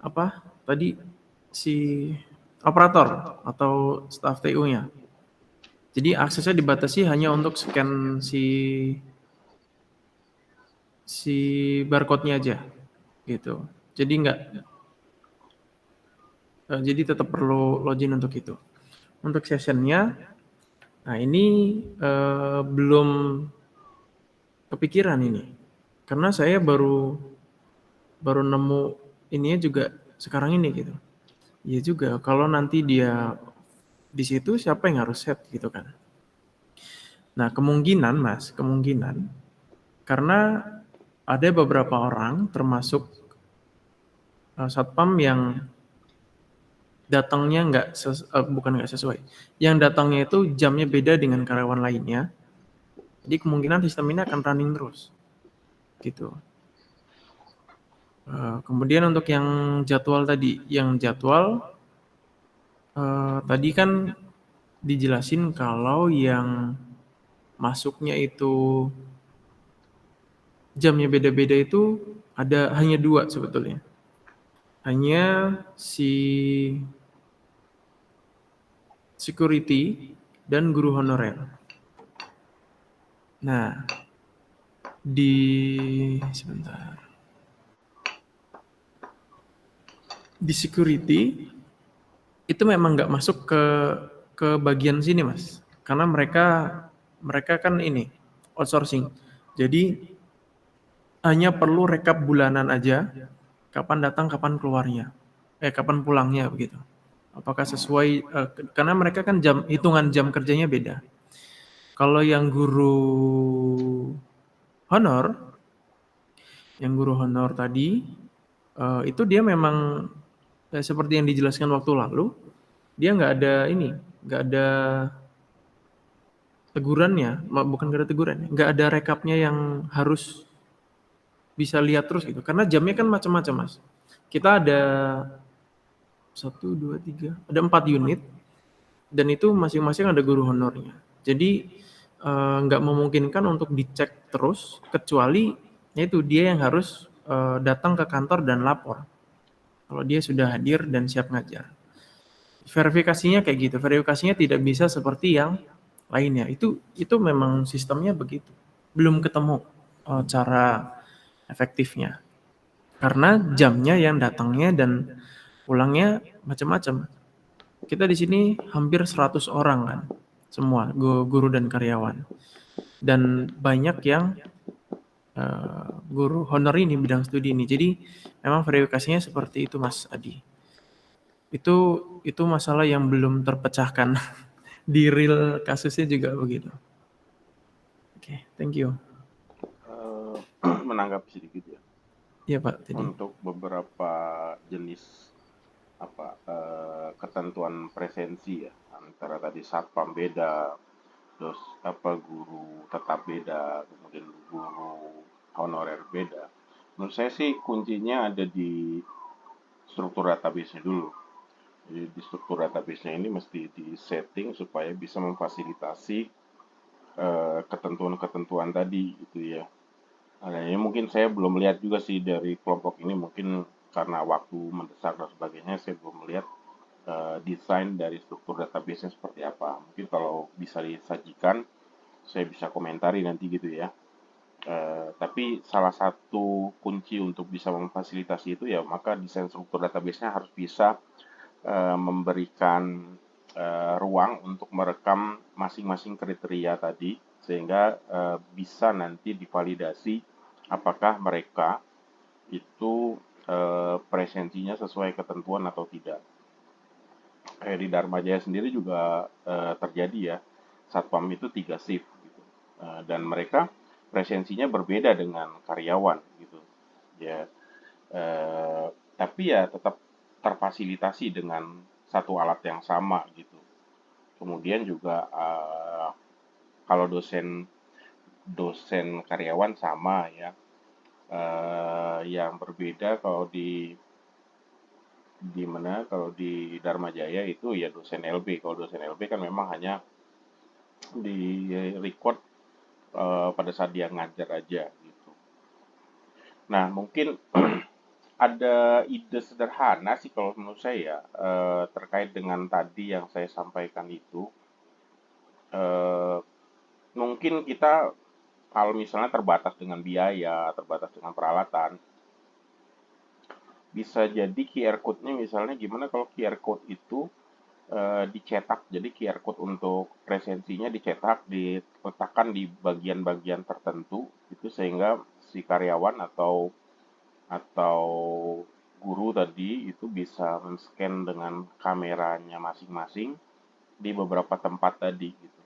[SPEAKER 3] Apa? Tadi si operator atau staff TU-nya. Jadi aksesnya dibatasi hanya untuk scan si barcode-nya aja gitu. Jadi jadi tetap perlu login untuk itu. Untuk session-nya, nah ini belum kepikiran ini. Karena saya baru nemu ininya juga sekarang ini gitu. Iya juga, kalau nanti dia di situ siapa yang harus set gitu kan. Nah, kemungkinan karena ada beberapa orang termasuk satpam yang datangnya bukan nggak sesuai. Yang datangnya itu jamnya beda dengan karyawan lainnya. Jadi kemungkinan sistem ini akan running terus. Gitu. Kemudian untuk yang jadwal tadi, tadi kan dijelasin kalau yang masuknya itu jamnya beda-beda itu hanya 2 sebetulnya. Hanya si security dan guru honorer. Nah, sebentar. Di security itu memang nggak masuk ke bagian sini Mas, karena mereka kan ini outsourcing. Jadi hanya perlu rekap bulanan aja, kapan datang, kapan keluarnya, kapan pulangnya begitu. Apakah sesuai, karena mereka kan hitungan jam kerjanya beda. Kalau yang guru honor tadi, itu dia memang seperti yang dijelaskan waktu lalu, dia nggak ada tegurannya, bukan nggak ada tegurannya, nggak ada rekapnya yang harus bisa lihat terus gitu, karena jamnya kan macam-macam Mas. Kita ada 1, 2, 3, ada 4 unit, dan itu masing-masing ada guru honornya. Jadi nggak memungkinkan untuk dicek terus, kecuali itu dia yang harus datang ke kantor dan lapor kalau dia sudah hadir dan siap ngajar. Verifikasinya kayak gitu, verifikasinya tidak bisa seperti yang lainnya. Itu memang sistemnya begitu, belum ketemu cara efektifnya. Karena jamnya yang datangnya dan pulangnya macam-macam. Kita di sini hampir 100 orang kan, semua guru dan karyawan. Dan banyak yang guru honor ini, bidang studi ini. Jadi memang verifikasinya seperti itu Mas Adi. Itu masalah yang belum terpecahkan. Di real kasusnya juga begitu. Oke, thank you.
[SPEAKER 1] Menanggapi sedikit ya.
[SPEAKER 3] Iya Pak, tadi.
[SPEAKER 1] Untuk beberapa jenis ketentuan presensi ya, antara tadi satpam beda, terus guru tetap beda, kemudian guru honorer beda. Menurut saya sih kuncinya ada di struktur database-nya dulu. Jadi di struktur database-nya ini mesti di setting supaya bisa memfasilitasi ketentuan-ketentuan tadi gitu ya. Nah, ini mungkin saya belum lihat juga sih dari kelompok ini, mungkin karena waktu mendesak dan sebagainya saya belum melihat desain dari struktur database-nya seperti apa. Mungkin kalau bisa disajikan saya bisa komentari nanti gitu ya. Tapi salah satu kunci untuk bisa memfasilitasi itu ya maka desain struktur database-nya harus bisa memberikan ruang untuk merekam masing-masing kriteria tadi sehingga bisa nanti divalidasi apakah mereka itu presensinya sesuai ketentuan atau tidak. Kayak di Dharma Jaya sendiri juga terjadi ya, satpam itu 3 shift gitu. Dan mereka presensinya berbeda dengan karyawan gitu. Ya, tapi ya tetap terfasilitasi dengan satu alat yang sama gitu. Kemudian juga kalau dosen karyawan sama ya, yang berbeda kalau di kalau di Dharma Jaya itu ya dosen LB. Kalau dosen LB kan memang hanya di record pada saat dia ngajar aja gitu. Nah mungkin ada ide sederhana sih kalau menurut saya terkait dengan tadi yang saya sampaikan itu. Mungkin kita kalau misalnya terbatas dengan biaya, terbatas dengan peralatan, bisa jadi QR code-nya misalnya gimana kalau QR code itu dicetak. Jadi QR code untuk presensinya dicetak, diletakkan di bagian-bagian tertentu itu sehingga si karyawan atau guru tadi itu bisa men-scan dengan kameranya masing-masing di beberapa tempat tadi gitu.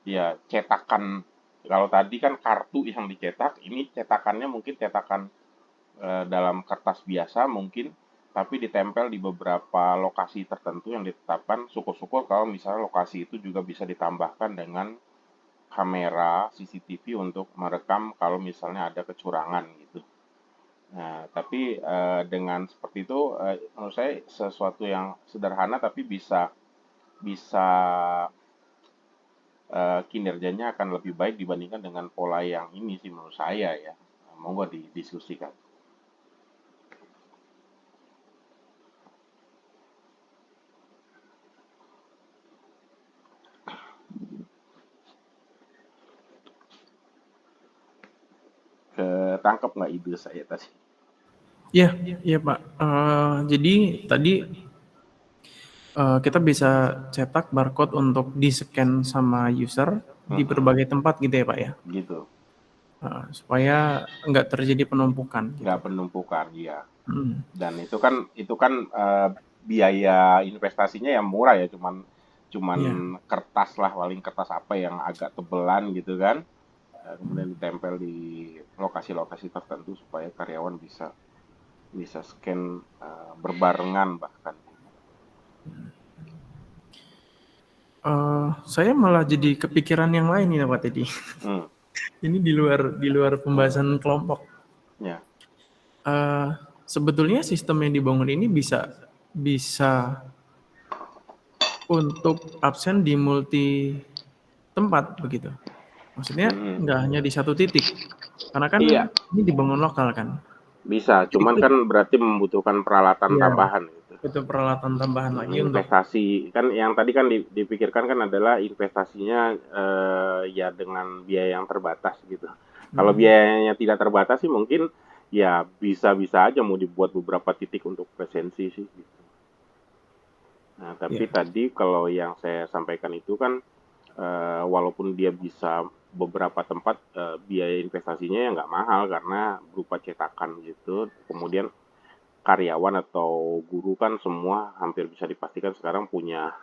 [SPEAKER 1] Ya cetakan, kalau tadi kan kartu yang dicetak, ini cetakannya mungkin cetakan dalam kertas biasa mungkin, tapi ditempel di beberapa lokasi tertentu yang ditetapkan. Syukur-syukur kalau misalnya lokasi itu juga bisa ditambahkan dengan kamera CCTV untuk merekam kalau misalnya ada kecurangan gitu. Nah, tapi dengan seperti itu menurut saya sesuatu yang sederhana tapi bisa kinerjanya akan lebih baik dibandingkan dengan pola yang ini sih menurut saya ya. Monggo didiskusikan. Ketangkep nggak ide saya tadi?
[SPEAKER 3] Iya Pak. Jadi tadi kita bisa cetak barcode untuk di-scan sama user di berbagai tempat gitu ya Pak ya?
[SPEAKER 1] Gitu.
[SPEAKER 3] Supaya nggak terjadi penumpukan. Gitu.
[SPEAKER 1] Nggak penumpukan, iya. Dan itu kan biaya investasinya yang murah ya, cuman kertas lah, paling kertas apa yang agak tebelan gitu kan. Kemudian ditempel di lokasi-lokasi tertentu supaya karyawan bisa scan berbarengan bahkan.
[SPEAKER 3] Saya malah jadi kepikiran yang lain nih Pak Teddy. Ini di luar pembahasan kelompok.
[SPEAKER 1] Ya.
[SPEAKER 3] Sebetulnya sistem yang dibangun ini bisa untuk absen di multi tempat begitu. Maksudnya nggak hanya di satu titik. Karena kan ini dibangun lokal kan.
[SPEAKER 1] Bisa, cuman kan berarti membutuhkan peralatan tambahan gitu.
[SPEAKER 3] Itu peralatan tambahan lagi
[SPEAKER 1] investasi kan yang tadi kan dipikirkan kan adalah investasinya ya dengan biaya yang terbatas gitu. Kalau biayanya tidak terbatas sih mungkin ya bisa aja mau dibuat beberapa titik untuk presensi sih gitu. Nah, tapi tadi kalau yang saya sampaikan itu kan walaupun dia bisa beberapa tempat biaya investasinya ya nggak mahal karena berupa cetakan gitu. Kemudian karyawan atau guru kan semua hampir bisa dipastikan sekarang punya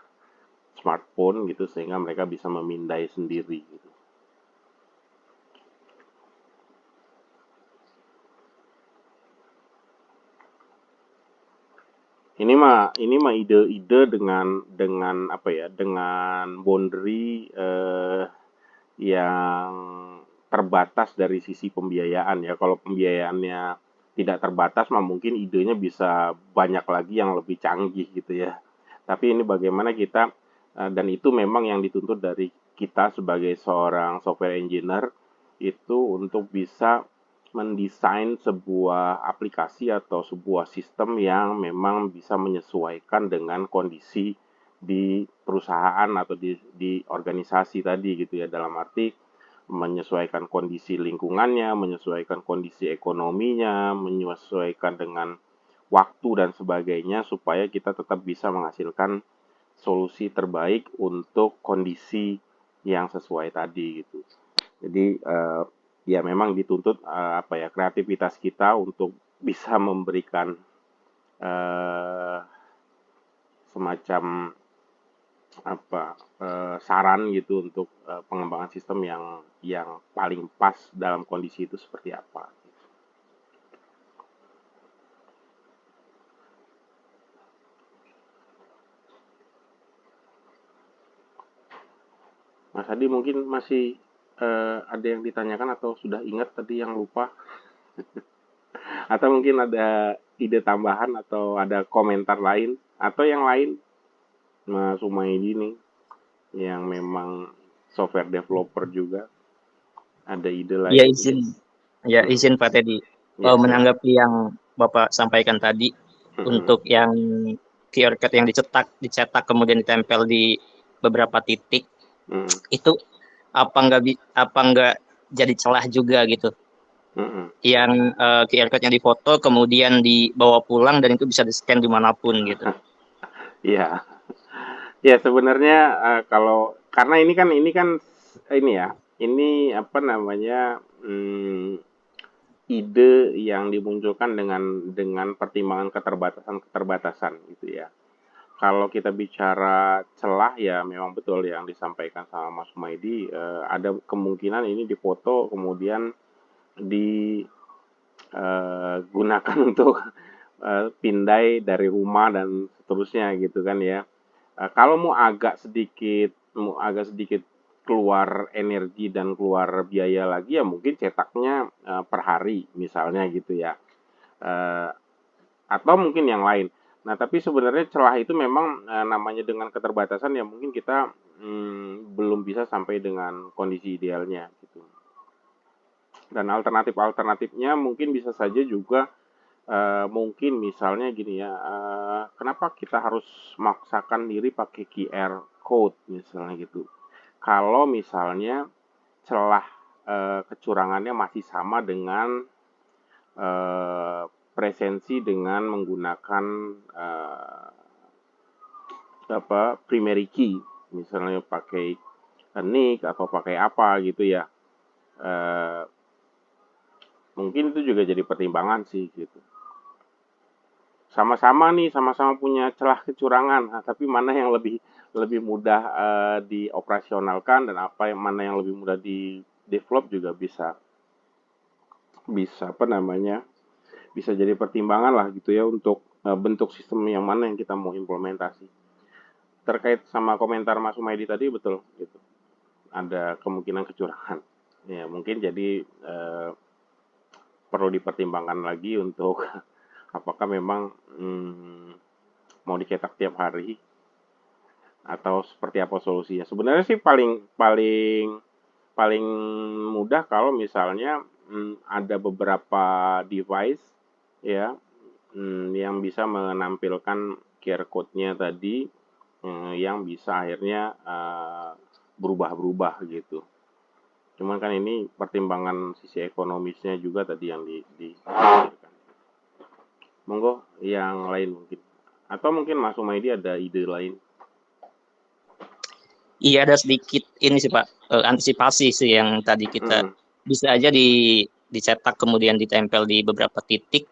[SPEAKER 1] smartphone gitu sehingga mereka bisa memindai sendiri gitu. Ini mah ide-ide dengan apa ya, dengan boundary yang terbatas dari sisi pembiayaan ya. Kalau pembiayaannya tidak terbatas mah mungkin idenya bisa banyak lagi yang lebih canggih gitu ya. Tapi ini bagaimana kita dan itu memang yang dituntut dari kita sebagai seorang software engineer itu untuk bisa mendesain sebuah aplikasi atau sebuah sistem yang memang bisa menyesuaikan dengan kondisi di perusahaan atau di organisasi tadi gitu ya, dalam arti menyesuaikan kondisi lingkungannya, menyesuaikan kondisi ekonominya, menyesuaikan dengan waktu dan sebagainya supaya kita tetap bisa menghasilkan solusi terbaik untuk kondisi yang sesuai tadi gitu. Jadi ya memang dituntut apa ya, kreativitas kita untuk bisa memberikan semacam apa saran gitu untuk pengembangan sistem yang paling pas dalam kondisi itu seperti apa. Mas Hadi mungkin masih ada yang ditanyakan atau sudah ingat tadi yang lupa? Atau mungkin ada ide tambahan atau ada komentar lain atau yang lain, Mas Umaidi nih yang memang software developer juga ada ide lain?
[SPEAKER 6] Ya izin Pak Teddy
[SPEAKER 1] Ya,
[SPEAKER 6] menanggapi yang Bapak sampaikan tadi untuk yang QR code yang dicetak kemudian ditempel di beberapa titik itu apa nggak jadi celah juga gitu? Yang QR code-nya difoto kemudian dibawa pulang dan itu bisa di-scan dimanapun gitu.
[SPEAKER 1] Iya. Ya sebenarnya kalau karena ini kan ini ya, ini apa namanya ide yang dimunculkan dengan pertimbangan keterbatasan gitu ya. Kalau kita bicara celah ya memang betul yang disampaikan sama Mas Humaydi, ada kemungkinan ini difoto kemudian digunakan untuk pindai dari rumah dan seterusnya gitu kan ya. Kalau mau agak sedikit keluar energi dan keluar biaya lagi ya mungkin cetaknya per hari misalnya gitu ya. Atau mungkin yang lain. Nah, tapi sebenarnya celah itu memang namanya dengan keterbatasan ya mungkin kita belum bisa sampai dengan kondisi idealnya gitu. Dan alternatifnya mungkin bisa saja juga mungkin misalnya gini ya, kenapa kita harus maksakan diri pakai QR code misalnya gitu. Kalau misalnya celah kecurangannya masih sama dengan presensi dengan menggunakan primary key, misalnya pakai nick atau pakai apa gitu ya. Mungkin itu juga jadi pertimbangan sih gitu. Sama-sama punya celah kecurangan, tapi mana yang lebih mudah dioperasionalkan dan mana yang lebih mudah di develop juga bisa apa namanya, bisa jadi pertimbangan lah gitu ya untuk bentuk sistem yang mana yang kita mau implementasi. Terkait sama komentar Mas Umaydi tadi betul gitu, ada kemungkinan kecurangan. Ya mungkin jadi perlu dipertimbangkan lagi untuk apakah memang mau dicetak tiap hari atau seperti apa solusinya. Sebenarnya sih paling mudah kalau misalnya ada beberapa device ya yang bisa menampilkan QR code-nya tadi yang bisa akhirnya berubah-berubah gitu. Cuman kan ini pertimbangan sisi ekonomisnya juga tadi yang dipikirkan. Monggo yang lain mungkin. Atau mungkin Mas Umaydi ada ide lain.
[SPEAKER 6] Iya, ada sedikit ini sih Pak, antisipasi sih yang tadi kita bisa aja dicetak kemudian ditempel di beberapa titik,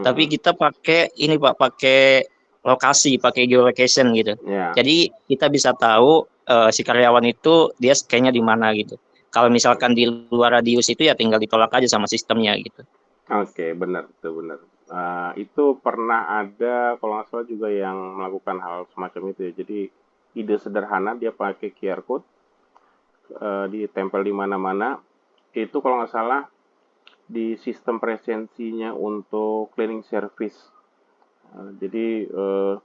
[SPEAKER 6] tapi kita pakai ini Pak, pakai lokasi, pakai geolocation gitu. Jadi kita bisa tahu si karyawan itu dia kayaknya di mana gitu. Kalau misalkan di luar radius itu ya tinggal ditolak aja sama sistemnya gitu.
[SPEAKER 1] Oke, benar, itu benar. Itu pernah ada kalau nggak salah juga yang melakukan hal semacam itu ya. Jadi ide sederhana dia pakai QR code, ditempel di mana-mana. Itu kalau nggak salah di sistem presensinya untuk cleaning service. Jadi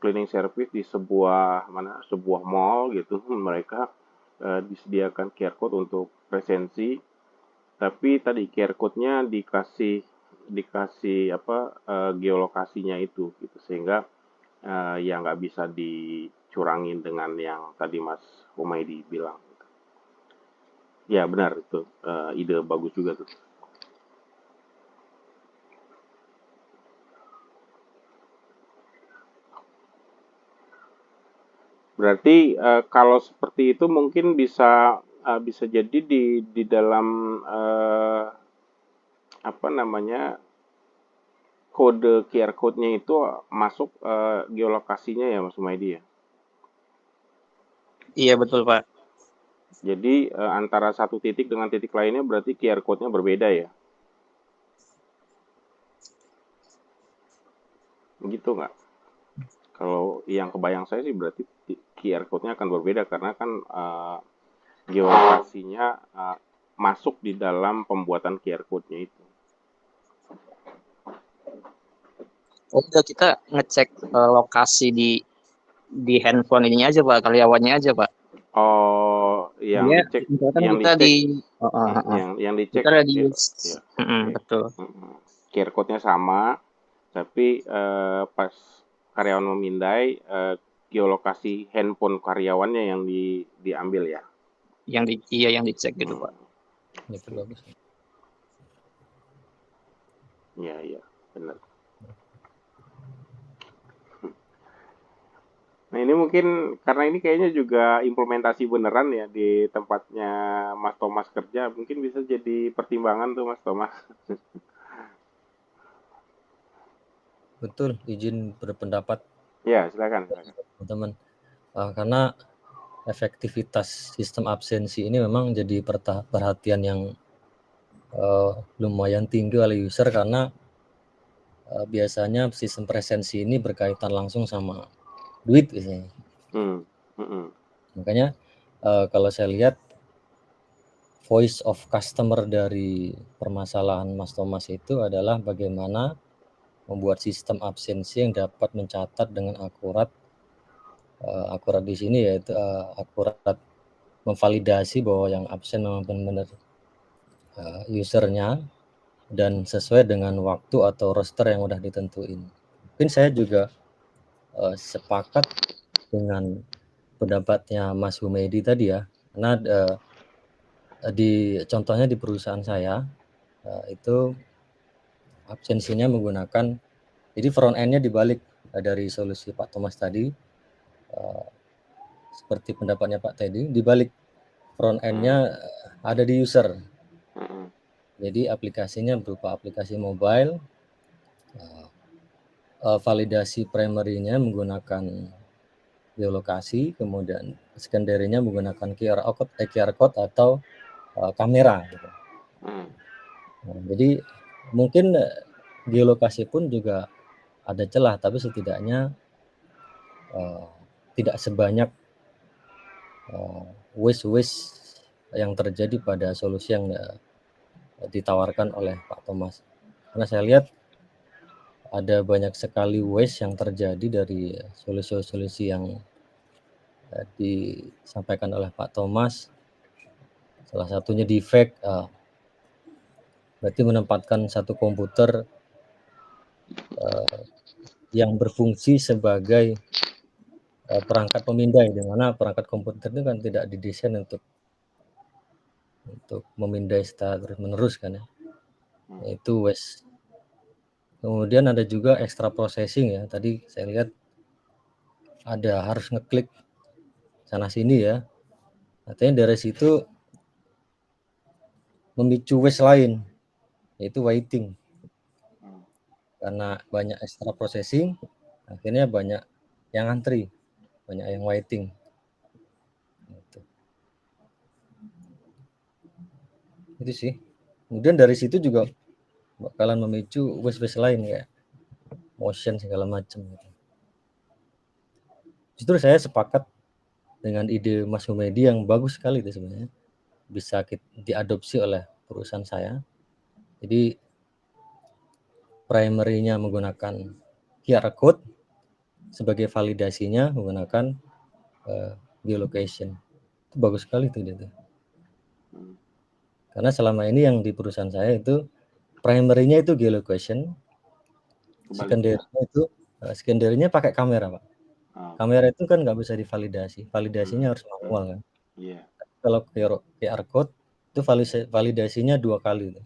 [SPEAKER 1] cleaning service di sebuah mall gitu, mereka disediakan QR code untuk presensi. Tapi tadi QR code-nya dikasih geolokasinya itu gitu, sehingga ya nggak bisa dicurangin dengan yang tadi Mas Humaydi bilang. Ya benar itu, ide bagus juga tuh. Berarti kalau seperti itu mungkin bisa jadi di dalam kode QR code-nya itu masuk geolokasinya ya Mas Humaydi ya?
[SPEAKER 6] Iya betul Pak.
[SPEAKER 1] Jadi antara satu titik dengan titik lainnya berarti QR code-nya berbeda ya? Begitu nggak? Kalau yang kebayang saya sih berarti QR code-nya akan berbeda karena kan geolokasinya masuk di dalam pembuatan QR code-nya itu.
[SPEAKER 6] Oh, udah kita ngecek lokasi di handphone ininya aja Pak, karyawannya aja Pak.
[SPEAKER 1] Oh, yang dicek, yang dicek,
[SPEAKER 6] betul.
[SPEAKER 1] QR code-nya sama, tapi pas karyawan memindai, geolokasi handphone karyawannya yang diambil ya.
[SPEAKER 6] Yang dicek gitu Pak.
[SPEAKER 7] Itu bagus.
[SPEAKER 1] Iya, benar. Nah ini mungkin karena ini kayaknya juga implementasi beneran ya di tempatnya Mas Thomas kerja, mungkin bisa jadi pertimbangan tuh Mas Thomas.
[SPEAKER 7] Betul, izin berpendapat.
[SPEAKER 1] Ya, silakan.
[SPEAKER 7] Teman-teman, karena efektivitas sistem absensi ini memang jadi perhatian yang lumayan tinggi oleh user karena biasanya sistem presensi ini berkaitan langsung sama duit biasanya. Makanya kalau saya lihat voice of customer dari permasalahan Mas Thomas itu adalah bagaimana membuat sistem absensi yang dapat mencatat dengan akurat di sini yaitu akurat memvalidasi bahwa yang absen memang benar-benar usernya dan sesuai dengan waktu atau roster yang udah ditentuin. Mungkin saya juga sepakat dengan pendapatnya Mas Humaydi tadi ya, karena contohnya di perusahaan saya itu absensinya menggunakan, jadi front end-nya dibalik dari solusi Pak Thomas tadi, seperti pendapatnya Pak Teddy, dibalik front end-nya ada di user. Jadi aplikasinya berupa aplikasi mobile, validasi primary-nya menggunakan geolokasi, kemudian secondary-nya menggunakan QR code atau kamera. Gitu. Jadi mungkin geolokasi pun juga ada celah, tapi setidaknya tidak sebanyak waste yang terjadi pada solusi yang ditawarkan oleh Pak Thomas. Karena saya lihat ada banyak sekali waste yang terjadi dari solusi-solusi yang disampaikan oleh Pak Thomas. Salah satunya defect, berarti menempatkan satu komputer yang berfungsi sebagai perangkat pemindai, di mana perangkat komputer itu kan tidak didesain untuk memindai secara terus-menerus kan ya. Itu waste. Kemudian ada juga extra processing ya. Tadi saya lihat ada harus ngeklik sana sini ya. Artinya dari situ memicu waste lain, yaitu waiting. Karena banyak extra processing, akhirnya banyak yang antri, banyak yang waiting. Gitu. Itu sih. Kemudian dari situ juga bakalan memicu waste lain kayak motion segala macam. Justru saya sepakat dengan ide Mas Humedi yang bagus sekali itu sebenarnya, bisa diadopsi oleh perusahaan saya. Jadi primary-nya menggunakan QR code, sebagai validasinya menggunakan geolocation. Itu bagus sekali tuh dia tuh. Karena selama ini yang di perusahaan saya itu primary-nya itu geolocation, secondary-nya pakai kamera, Pak. Kamera itu kan nggak bisa divalidasi, validasinya harus manual kan. Kalau QR code itu validasinya 2 kali tuh.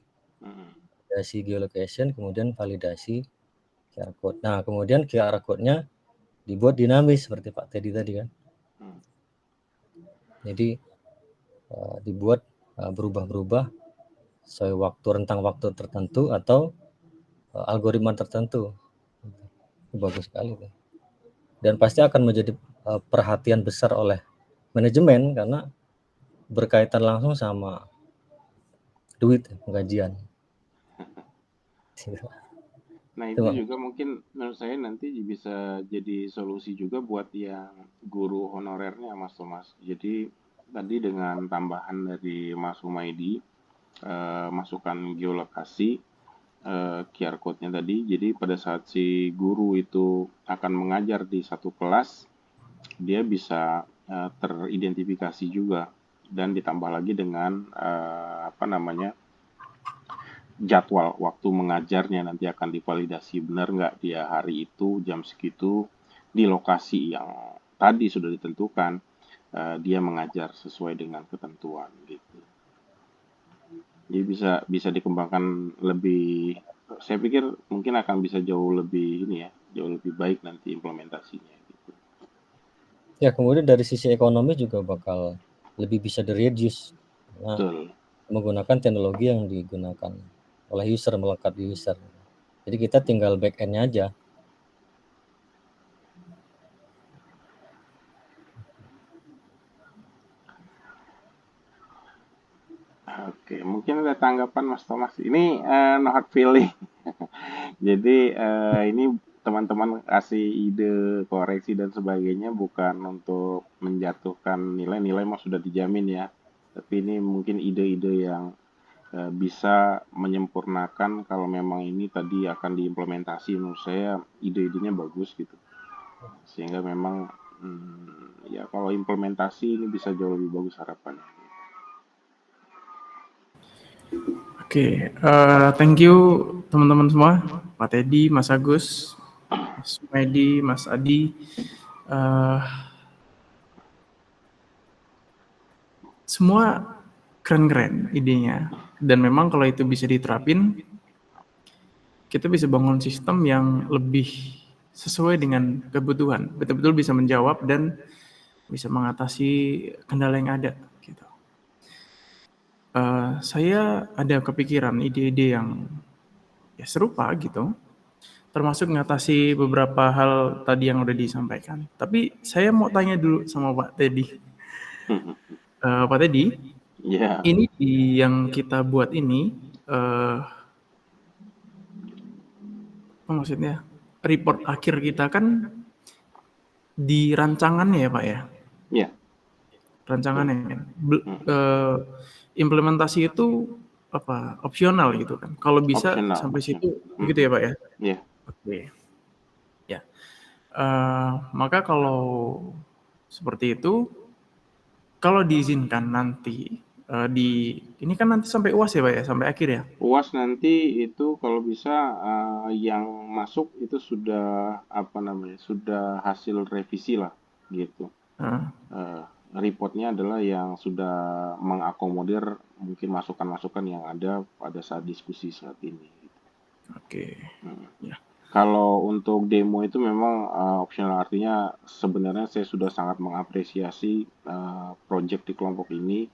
[SPEAKER 7] Validasi geolocation, kemudian validasi QR code. Nah, kemudian QR code-nya dibuat dinamis seperti Pak Teddy tadi kan. Jadi dibuat berubah-berubah sesuai rentang waktu tertentu atau algoritma tertentu. Itu bagus sekali tuh. Dan pasti akan menjadi perhatian besar oleh manajemen karena berkaitan langsung sama duit penggajian.
[SPEAKER 1] Nah itu juga mungkin menurut saya nanti bisa jadi solusi juga buat yang guru honorernya Mas Thomas. Jadi tadi dengan tambahan dari Mas Humaydi, masukkan geolokasi, QR code-nya tadi, jadi pada saat si guru itu akan mengajar di satu kelas, dia bisa teridentifikasi juga, dan ditambah lagi dengan jadwal waktu mengajarnya nanti akan divalidasi benar nggak dia hari itu jam segitu di lokasi yang tadi sudah ditentukan, dia mengajar sesuai dengan ketentuan gitu. Jadi bisa dikembangkan lebih, saya pikir mungkin akan bisa jauh lebih baik nanti implementasinya gitu.
[SPEAKER 7] Ya, kemudian dari sisi ekonomi juga bakal lebih bisa di-reduce. Nah, menggunakan teknologi yang digunakan oleh user, melekat di user. Jadi kita tinggal back end-nya aja.
[SPEAKER 1] Oke, mungkin ada tanggapan Mas Thomas. Ini no hard feeling. Jadi ini teman-teman kasih ide, koreksi dan sebagainya bukan untuk menjatuhkan nilai mah sudah dijamin ya. Tapi ini mungkin ide-ide yang bisa menyempurnakan kalau memang ini tadi akan diimplementasi. Menurut saya ide-idenya bagus gitu. Sehingga memang ya kalau implementasi ini bisa jauh lebih bagus harapannya.
[SPEAKER 3] Oke, thank you teman-teman semua, Pak Teddy, Mas Agus, Mas Medi, Mas Adi. Semua keren-keren idenya, dan memang kalau itu bisa diterapin, kita bisa bangun sistem yang lebih sesuai dengan kebutuhan, betul-betul bisa menjawab dan bisa mengatasi kendala yang ada. Gitu. Saya ada kepikiran ide-ide yang ya serupa gitu, termasuk mengatasi beberapa hal tadi yang udah disampaikan. Tapi saya mau tanya dulu sama Pak Teddy. Pak Teddy, ini yang kita buat ini, maksudnya report akhir kita kan di rancangannya ya Pak ya?
[SPEAKER 1] Iya.
[SPEAKER 3] Rancangannya kan. Implementasi itu apa opsional gitu kan? Kalau bisa sampai situ begitu ya Pak ya?
[SPEAKER 1] Iya.
[SPEAKER 3] Oke. Ya. Maka kalau seperti itu, kalau diizinkan nanti ini kan nanti sampai UAS ya Pak ya, sampai akhir ya?
[SPEAKER 1] UAS nanti itu kalau bisa yang masuk itu sudah sudah hasil revisi lah gitu. Reportnya adalah yang sudah mengakomodir mungkin masukan-masukan yang ada pada saat diskusi saat ini. Gitu.
[SPEAKER 3] Oke. Ya.
[SPEAKER 1] Kalau untuk demo itu memang optional, artinya sebenarnya saya sudah sangat mengapresiasi project di kelompok ini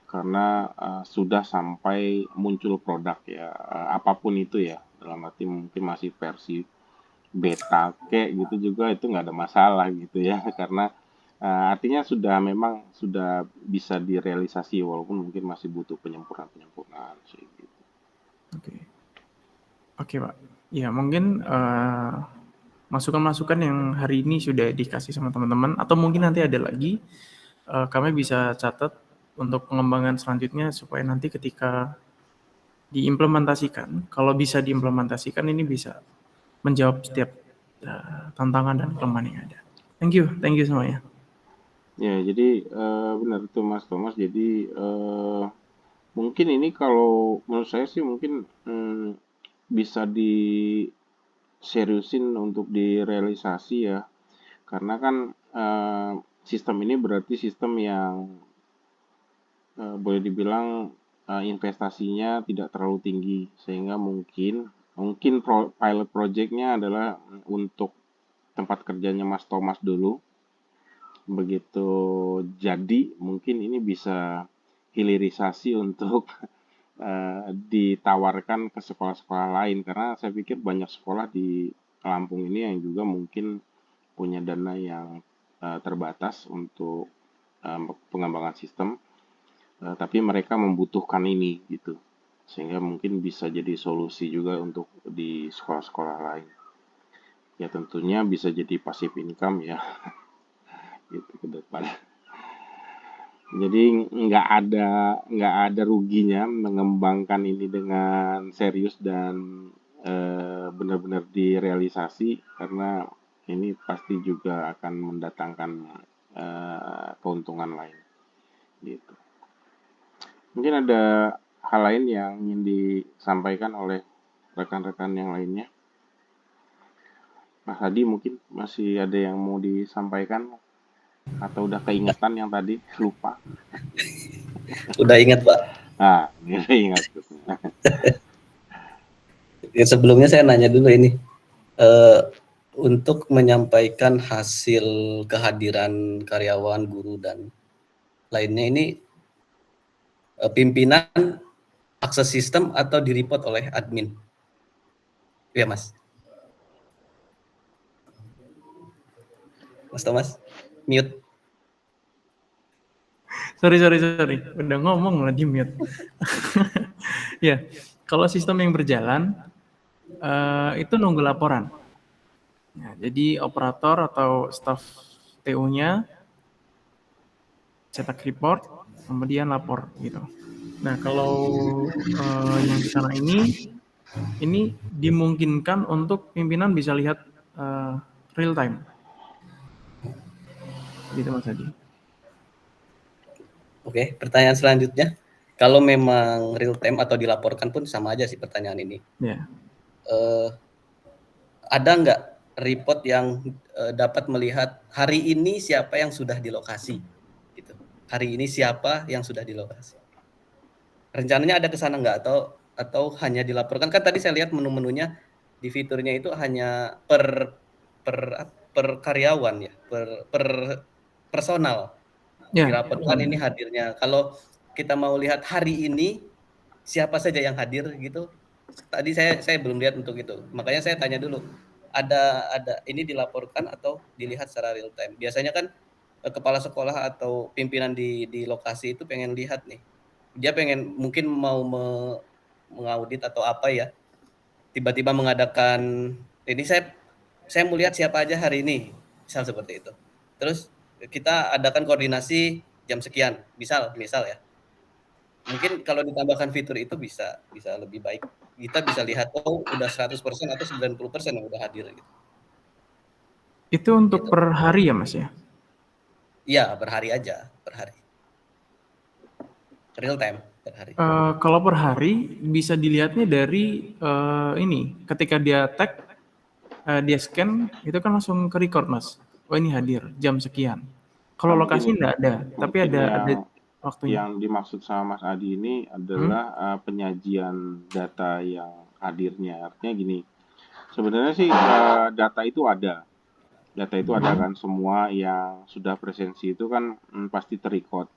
[SPEAKER 1] karena sudah sampai muncul produk ya, apapun itu ya, dalam arti mungkin masih versi beta kayak gitu juga itu nggak ada masalah gitu ya karena artinya memang sudah bisa direalisasi walaupun mungkin masih butuh penyempurnaan sih gitu.
[SPEAKER 3] Oke Pak. Ya mungkin masukan-masukan yang hari ini sudah dikasih sama teman-teman atau mungkin nanti ada lagi, kami bisa catat untuk pengembangan selanjutnya supaya nanti ketika diimplementasikan, kalau bisa diimplementasikan ini bisa menjawab setiap tantangan dan kelemahan yang ada. Thank you semuanya.
[SPEAKER 1] Ya, jadi benar itu Mas Thomas. Jadi mungkin ini kalau menurut saya sih mungkin bisa diseriusin untuk direalisasi ya, karena kan sistem ini berarti sistem yang boleh dibilang investasinya tidak terlalu tinggi, sehingga mungkin pilot projectnya adalah untuk tempat kerjanya Mas Thomas dulu. Begitu jadi mungkin ini bisa hilirisasi untuk ditawarkan ke sekolah-sekolah lain, karena saya pikir banyak sekolah di Lampung ini yang juga mungkin punya dana yang terbatas untuk pengembangan sistem, tapi mereka membutuhkan ini gitu, sehingga mungkin bisa jadi solusi juga untuk di sekolah-sekolah lain. Ya tentunya bisa jadi passive income ya gitu ke depan. Jadi nggak ada ruginya mengembangkan ini dengan serius dan benar-benar direalisasi, karena ini pasti juga akan mendatangkan keuntungan lain gitu. Mungkin ada hal lain yang ingin disampaikan oleh rekan-rekan yang lainnya. Mas Hadi mungkin masih ada yang mau disampaikan atau udah keingetan yang tadi lupa?
[SPEAKER 5] Udah ingat Pak.
[SPEAKER 1] Udah ingat.
[SPEAKER 5] Ya, sebelumnya saya nanya dulu ini, untuk menyampaikan hasil kehadiran karyawan, guru dan lainnya ini, pimpinan akses sistem atau di-report oleh admin? Ya Mas. Mas Thomas, mute.
[SPEAKER 3] Sorry. Udah ngomong malah di mute. Ya, kalau sistem yang berjalan, itu nunggu laporan. Nah, jadi operator atau staff TU-nya cetak report, kemudian lapor gitu. Nah, kalau yang di sana ini dimungkinkan untuk pimpinan bisa lihat real time. Gitu Mas Hadi. Oke,
[SPEAKER 5] pertanyaan selanjutnya, kalau memang real time atau dilaporkan pun sama aja sih pertanyaan ini.
[SPEAKER 3] Ya.
[SPEAKER 5] Ada nggak report yang dapat melihat hari ini siapa yang sudah di lokasi? Gitu. Hari ini siapa yang sudah di lokasi? Rencananya ada ke sana nggak atau hanya dilaporkan? Kan tadi saya lihat menu-menunya di fiturnya itu hanya per karyawan ya, per personal.
[SPEAKER 3] Ya.
[SPEAKER 5] Dilaporkan ini hadirnya. Kalau kita mau lihat hari ini siapa saja yang hadir gitu, tadi saya belum lihat untuk itu. Makanya saya tanya dulu, ada ini dilaporkan atau dilihat secara real time? Biasanya kan kepala sekolah atau pimpinan di lokasi itu pengen lihat nih. Dia pengen mungkin mau mengaudit atau apa ya. Tiba-tiba mengadakan ini saya mau lihat siapa aja hari ini. Misal seperti itu. Terus kita adakan koordinasi jam sekian, misal ya. Mungkin kalau ditambahkan fitur itu bisa lebih baik. Kita bisa lihat udah 100% atau 90% yang udah hadir gitu.
[SPEAKER 3] Itu untuk per hari ya Mas ya?
[SPEAKER 5] Iya, per hari aja, per hari. Real time per hari.
[SPEAKER 3] Kalau per hari bisa dilihatnya dari ini, ketika dia tag, dia scan, itu kan langsung ke record Mas. Oh ini hadir jam sekian. Kalau lokasi enggak ada, tapi ada waktunya.
[SPEAKER 1] Yang dimaksud sama Mas Adi ini adalah penyajian data yang hadirnya. Artinya gini, Sebenarnya sih data itu ada. Data itu ada kan, semua yang sudah presensi itu kan pasti terrecord.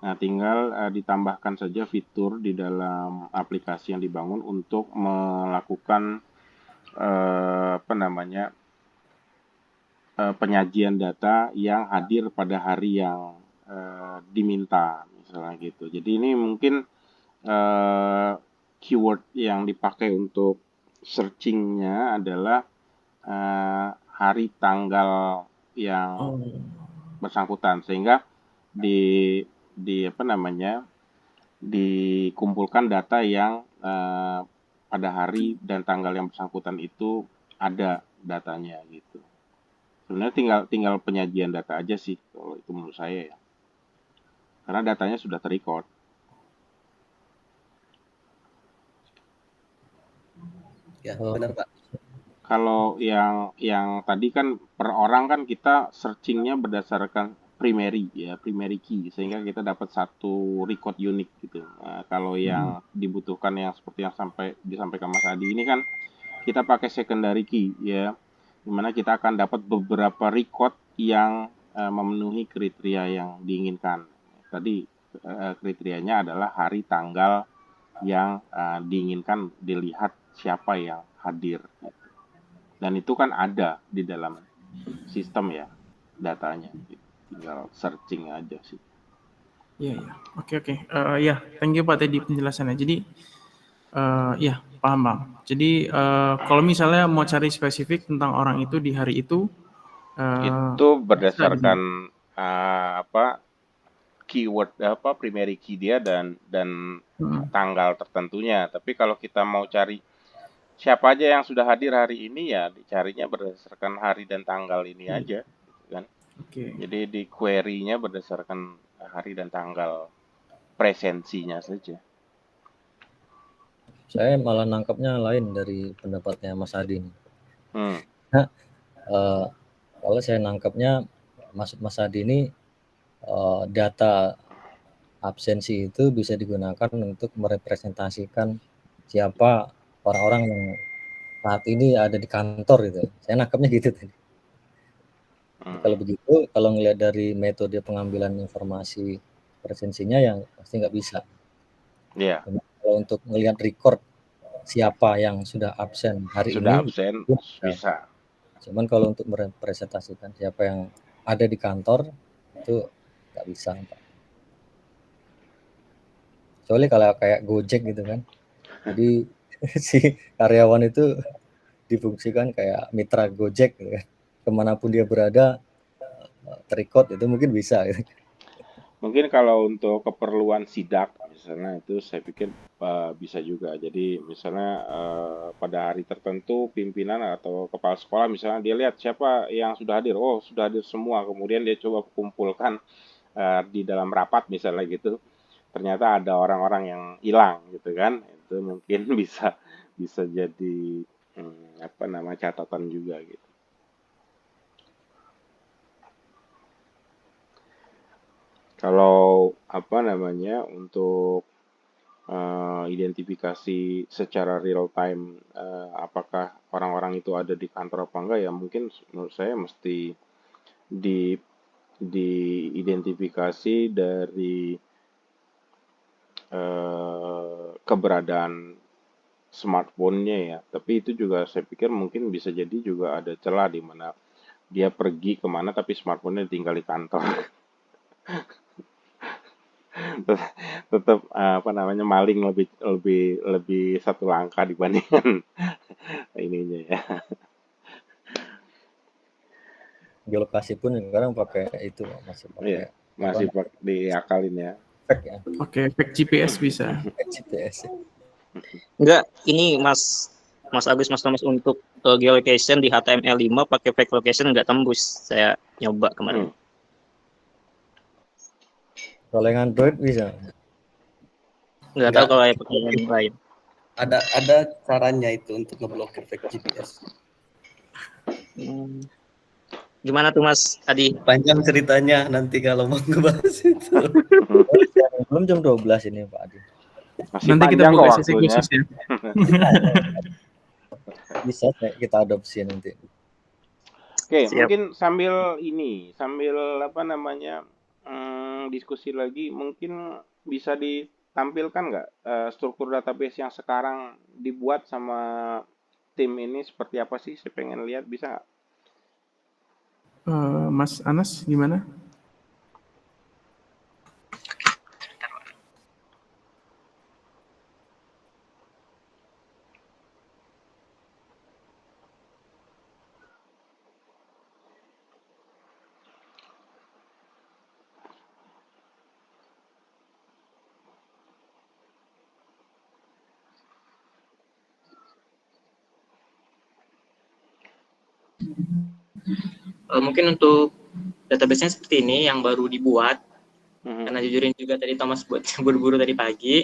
[SPEAKER 1] Nah, tinggal ditambahkan saja fitur di dalam aplikasi yang dibangun untuk melakukan penyajian data yang hadir pada hari yang diminta, misalnya gitu. Jadi ini mungkin keyword yang dipakai untuk searchingnya adalah hari tanggal yang bersangkutan, sehingga dikumpulkan data yang pada hari dan tanggal yang bersangkutan itu ada datanya gitu. Sebenarnya tinggal penyajian data aja sih kalau itu menurut saya ya, karena datanya sudah terrecord.
[SPEAKER 5] Ya, benar Pak.
[SPEAKER 1] Kalau yang tadi kan per orang kan kita searchingnya berdasarkan primary key, sehingga kita dapat satu record unik gitu. Nah, kalau yang dibutuhkan yang seperti yang disampaikan Mas Adi ini kan kita pakai secondary key ya, dimana kita akan dapat beberapa record yang memenuhi kriteria yang diinginkan. Tadi kriterianya adalah hari tanggal yang diinginkan dilihat siapa yang hadir. Dan itu kan ada di dalam sistem ya datanya, tinggal searching aja sih.
[SPEAKER 3] Iya, ya. Oke. Ya, thank you Pak Teddy penjelasannya. Jadi, ya paham Bang. Jadi kalau misalnya mau cari spesifik tentang orang itu di hari itu
[SPEAKER 1] berdasarkan keyword primary key dia dan tanggal tertentunya. Tapi kalau kita mau cari siapa aja yang sudah hadir hari ini ya dicarinya berdasarkan hari dan tanggal ini aja gitu kan. Jadi di query-nya berdasarkan hari dan tanggal presensinya saja.
[SPEAKER 7] Saya malah nangkapnya lain dari pendapatnya Mas Adi. Kalau saya nangkapnya maksud Mas Adi ini data absensi itu bisa digunakan untuk merepresentasikan siapa orang-orang yang saat ini ada di kantor gitu. Saya nangkapnya gitu tadi. Kalau begitu, kalau ngelihat dari metode pengambilan informasi presensinya yang pasti nggak bisa.
[SPEAKER 1] Iya.
[SPEAKER 7] Kalau untuk ngelihat record siapa yang sudah absen hari
[SPEAKER 1] sudah
[SPEAKER 7] ini,
[SPEAKER 1] absen bisa.
[SPEAKER 7] Cuman kalau untuk merepresentasikan siapa yang ada di kantor itu nggak bisa. Soalnya kalau kayak Gojek gitu kan, jadi si karyawan itu difungsikan kayak mitra Gojek gitu kan. Kemanapun dia berada terrecord itu mungkin bisa gitu.
[SPEAKER 1] Mungkin kalau untuk keperluan sidak misalnya itu saya pikir bisa juga. Jadi misalnya pada hari tertentu pimpinan atau kepala sekolah misalnya dia lihat siapa yang sudah hadir, oh sudah hadir semua, kemudian dia coba kumpulkan di dalam rapat misalnya gitu, ternyata ada orang-orang yang hilang gitu kan, itu mungkin bisa jadi catatan juga gitu. Kalau untuk identifikasi secara real time apakah orang-orang itu ada di kantor apa enggak, ya mungkin menurut saya mesti diidentifikasi dari keberadaan smartphone-nya ya. Tapi itu juga saya pikir mungkin bisa jadi juga ada celah di mana dia pergi kemana tapi smartphone-nya tinggal di kantor. Tetap maling lebih satu langkah dibandingkan ininya ya.
[SPEAKER 7] Geolokasi pun sekarang pakai itu masih pakai
[SPEAKER 1] diakalin ya.
[SPEAKER 3] Oke, fake GPS bisa.
[SPEAKER 7] GPS.
[SPEAKER 6] Enggak, ini Mas Agus, Mas Thomas, untuk geolocation di HTML5 pakai fake location enggak tembus. Saya nyoba kemarin.
[SPEAKER 7] Kalau yang Android bisa?
[SPEAKER 6] Enggak tahu kalau pakai yang lain.
[SPEAKER 5] Ada caranya itu untuk ngeblokir fake GPS.
[SPEAKER 6] Gimana tuh Mas Adi?
[SPEAKER 5] Panjang ceritanya nanti kalau mau ngebahas itu.
[SPEAKER 7] Belum jam 12 ini Pak Adi.
[SPEAKER 1] Masih
[SPEAKER 3] nanti kita buka sesi khusus ya.
[SPEAKER 7] Bisa kita adopsi nanti.
[SPEAKER 1] Oke,
[SPEAKER 6] Siap.
[SPEAKER 1] mungkin sambil apa namanya diskusi lagi, mungkin bisa ditampilkan nggak struktur database yang sekarang dibuat sama tim ini seperti apa sih? Saya pengen lihat, bisa nggak?
[SPEAKER 3] Mas Anas gimana?
[SPEAKER 4] Mungkin untuk database-nya seperti ini yang baru dibuat. Karena jujurin juga tadi Thomas buat buru-buru tadi pagi.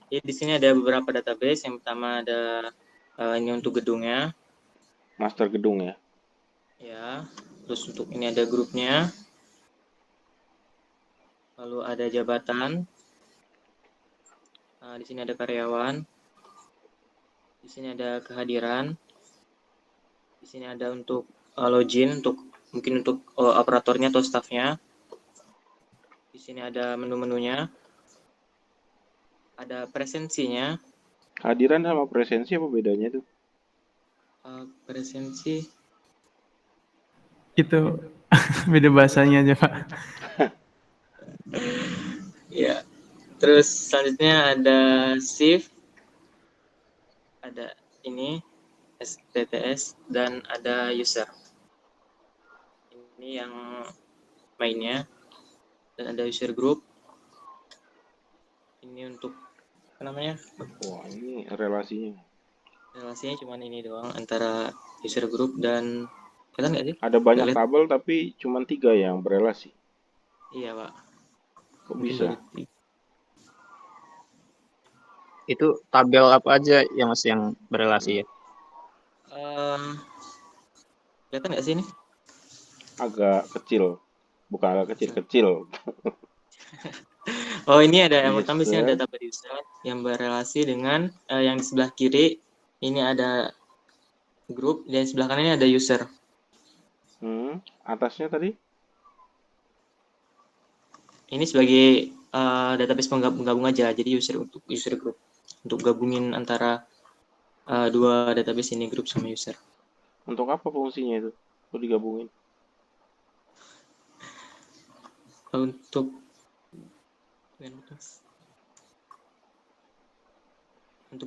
[SPEAKER 4] Jadi di sini ada beberapa database. Yang pertama ada ini untuk gedungnya.
[SPEAKER 1] Master gedung ya.
[SPEAKER 4] Ya. Terus untuk ini ada grupnya. Lalu ada jabatan. Di sini ada karyawan. Di sini ada kehadiran. Di sini ada untuk login, mungkin untuk operatornya atau staffnya. Di sini ada menu-menunya. Ada presensinya.
[SPEAKER 1] Kehadiran sama presensi apa bedanya tuh?
[SPEAKER 4] Presensi
[SPEAKER 3] itu beda bahasanya aja Pak.
[SPEAKER 4] ya. Terus selanjutnya ada shift, ada ini STTS, dan ada user. Ini yang mainnya. Dan ada user group. Ini untuk apa namanya?
[SPEAKER 1] Wah, ini relasinya.
[SPEAKER 4] Relasinya cuma ini doang antara user group dan kelihatan nggak sih?
[SPEAKER 1] Ada banyak tabel tapi cuma 3 yang berelasi.
[SPEAKER 4] Iya Pak.
[SPEAKER 1] Kok bisa?
[SPEAKER 6] Itu tabel apa aja ya Mas yang berelasi ya?
[SPEAKER 4] Kelihatan nggak sih ini?
[SPEAKER 1] Agak kecil. Bukan agak kecil-kecil.
[SPEAKER 4] Oh, ini ada yang pertama sih ada database user yang berelasi dengan yang di sebelah kiri ini ada grup dan sebelah kanannya ada user.
[SPEAKER 1] Atasnya tadi?
[SPEAKER 4] Ini sebagai database penggabung aja, jadi user untuk user group untuk gabungin antara dua database ini, grup sama user.
[SPEAKER 1] Untuk apa fungsinya itu? Untuk digabungin?
[SPEAKER 4] Untuk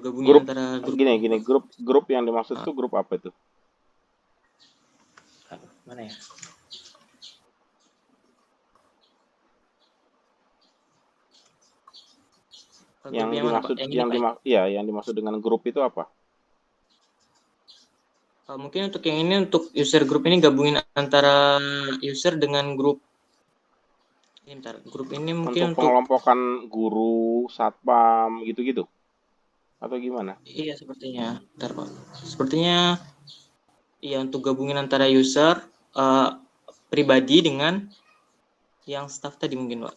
[SPEAKER 4] gabungin antara
[SPEAKER 1] grup. Gini, grup yang dimaksud tuh grup apa itu?
[SPEAKER 4] Mana ya?
[SPEAKER 1] Yang dimaksud dengan grup itu apa?
[SPEAKER 4] Mungkin untuk yang ini, untuk user group ini gabungin antara user dengan grup. Ini bentar, grup ini mungkin
[SPEAKER 1] untuk pengelompokan guru, satpam, gitu-gitu? Atau gimana?
[SPEAKER 4] Iya, sepertinya. Bentar, Pak. Sepertinya iya, untuk gabungin antara user pribadi dengan yang staff tadi mungkin, Pak.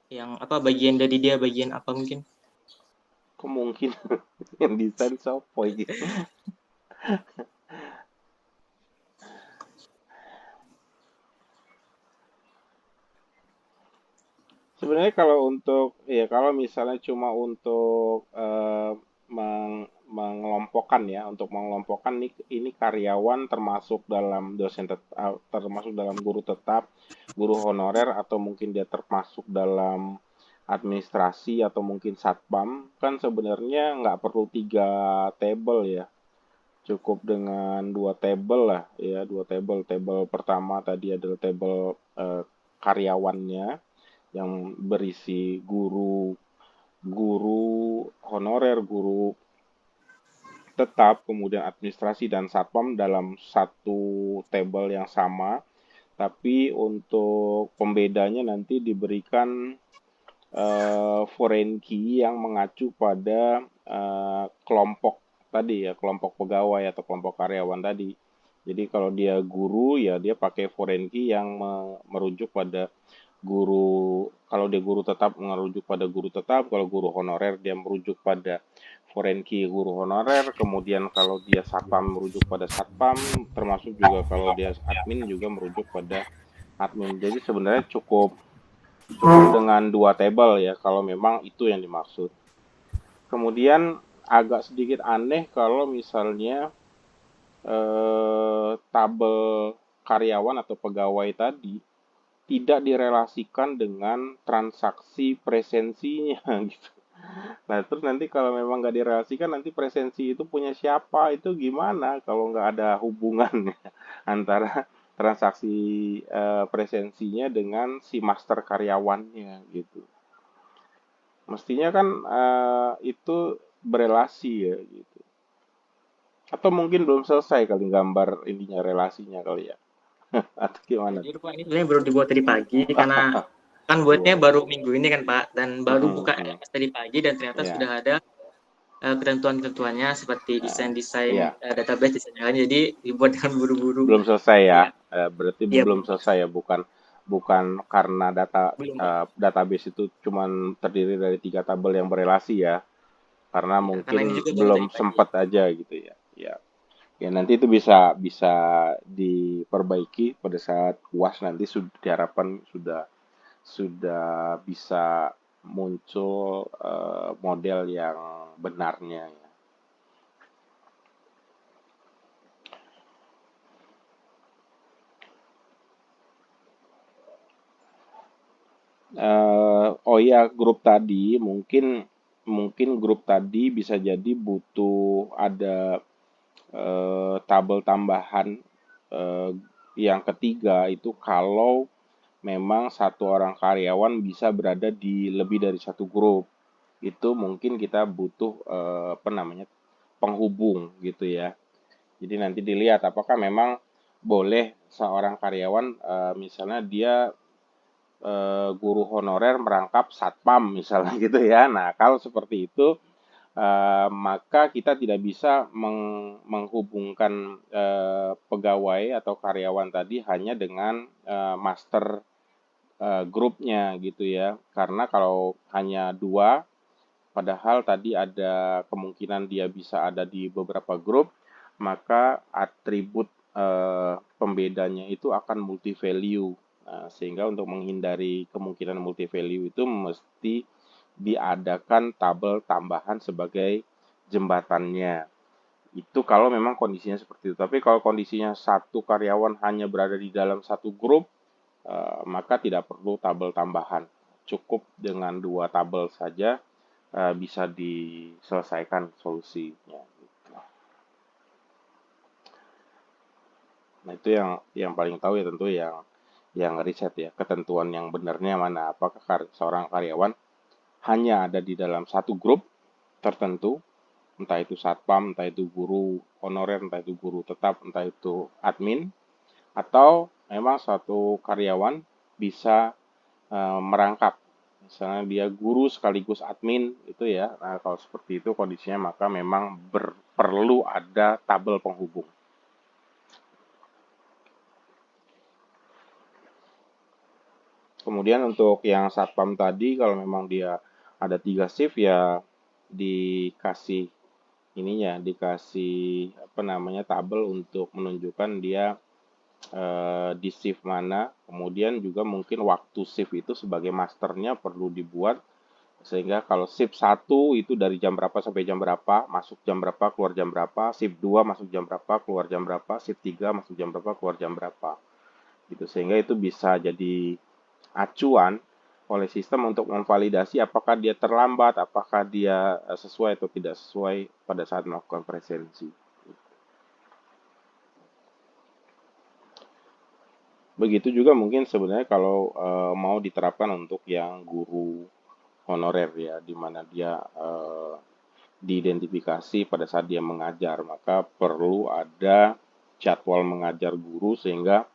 [SPEAKER 4] Yang apa, bagian dari dia, bagian apa mungkin?
[SPEAKER 1] Kok mungkin? Yang desain sopo gitu. Sebenarnya kalau misalnya cuma untuk mengelompokkan ya, untuk mengelompokkan ini karyawan termasuk dalam termasuk dalam guru tetap, guru honorer, atau mungkin dia termasuk dalam administrasi atau mungkin satpam, kan sebenarnya nggak perlu 3 table ya. Cukup dengan 2 table lah ya, 2 table. Table pertama tadi adalah table karyawannya yang berisi guru honorer, guru tetap, kemudian administrasi dan satpam dalam satu table yang sama. Tapi untuk pembedanya nanti diberikan foreign key yang mengacu pada kelompok tadi ya, kelompok pegawai atau kelompok karyawan tadi. Jadi kalau dia guru ya dia pakai foreign key yang merujuk pada guru kalau dia guru tetap merujuk pada guru tetap, kalau guru honorer dia merujuk pada foreign-key guru honorer, kemudian kalau dia satpam merujuk pada satpam, termasuk juga kalau dia admin juga merujuk pada admin. Jadi sebenarnya cukup dengan 2 tabel ya kalau memang itu yang dimaksud. Kemudian agak sedikit aneh kalau misalnya tabel karyawan atau pegawai tadi tidak direlasikan dengan transaksi presensinya gitu. Nah, terus nanti kalau memang nggak direlasikan, nanti presensi itu punya siapa, itu gimana kalau nggak ada hubungannya antara transaksi presensinya dengan si master karyawannya gitu. Mestinya kan itu berelasi ya gitu. Atau mungkin belum selesai kali gambar ininya relasinya kali ya. Atau gimana?
[SPEAKER 4] Jujur Pak, ini sebenarnya baru dibuat tadi pagi karena kan buatnya baru minggu ini kan Pak, dan baru buka LMS tadi pagi dan ternyata sudah ada ketentuan-ketentuannya seperti desain-desain database desain lain, jadi dibuat dengan buru-buru.
[SPEAKER 1] Belum selesai ya, berarti belum selesai ya, bukan karena database itu cuman terdiri dari 3 tabel yang berelasi ya, karena mungkin belum sempat aja gitu ya. Ya nanti itu bisa diperbaiki pada saat UAS nanti diharapkan sudah bisa muncul model yang benarnya ya. Oh ya, grup tadi mungkin grup tadi bisa jadi butuh ada tabel tambahan yang ketiga itu kalau memang satu orang karyawan bisa berada di lebih dari satu grup. Itu mungkin kita butuh penghubung gitu ya. Jadi nanti dilihat apakah memang boleh seorang karyawan misalnya dia guru honorer merangkap satpam misalnya gitu ya. Nah, kalau seperti itu maka kita tidak bisa menghubungkan pegawai atau karyawan tadi hanya dengan master grupnya gitu ya. Karena kalau hanya 2, padahal tadi ada kemungkinan dia bisa ada di beberapa grup, maka atribut pembedanya itu akan multi value. Nah, sehingga untuk menghindari kemungkinan multi value itu mesti diadakan tabel tambahan sebagai jembatannya. Itu kalau memang kondisinya seperti itu. Tapi kalau kondisinya satu karyawan hanya berada di dalam satu grup, maka tidak perlu tabel tambahan. Cukup dengan 2 tabel saja bisa diselesaikan solusinya. Nah, itu yang paling tahu ya tentu yang riset ya, ketentuan yang benarnya mana. Apakah seorang karyawan hanya ada di dalam satu grup tertentu, entah itu satpam, entah itu guru honorer, entah itu guru tetap, entah itu admin, atau memang satu karyawan bisa merangkap, misalnya dia guru sekaligus admin itu ya. Nah, kalau seperti itu kondisinya maka memang perlu ada tabel penghubung. Kemudian untuk yang satpam tadi kalau memang dia ada 3 shift ya dikasih tabel untuk menunjukkan dia di shift mana. Kemudian juga mungkin waktu shift itu sebagai masternya perlu dibuat sehingga kalau shift 1 itu dari jam berapa sampai jam berapa, masuk jam berapa, keluar jam berapa, shift 2 masuk jam berapa, keluar jam berapa, shift 3 masuk jam berapa, keluar jam berapa. Gitu sehingga itu bisa jadi acuan oleh sistem untuk memvalidasi apakah dia terlambat, apakah dia sesuai atau tidak sesuai pada saat melakukan presensi. Begitu juga mungkin sebenarnya kalau mau diterapkan untuk yang guru honorer ya, di mana dia diidentifikasi pada saat dia mengajar, maka perlu ada jadwal mengajar guru sehingga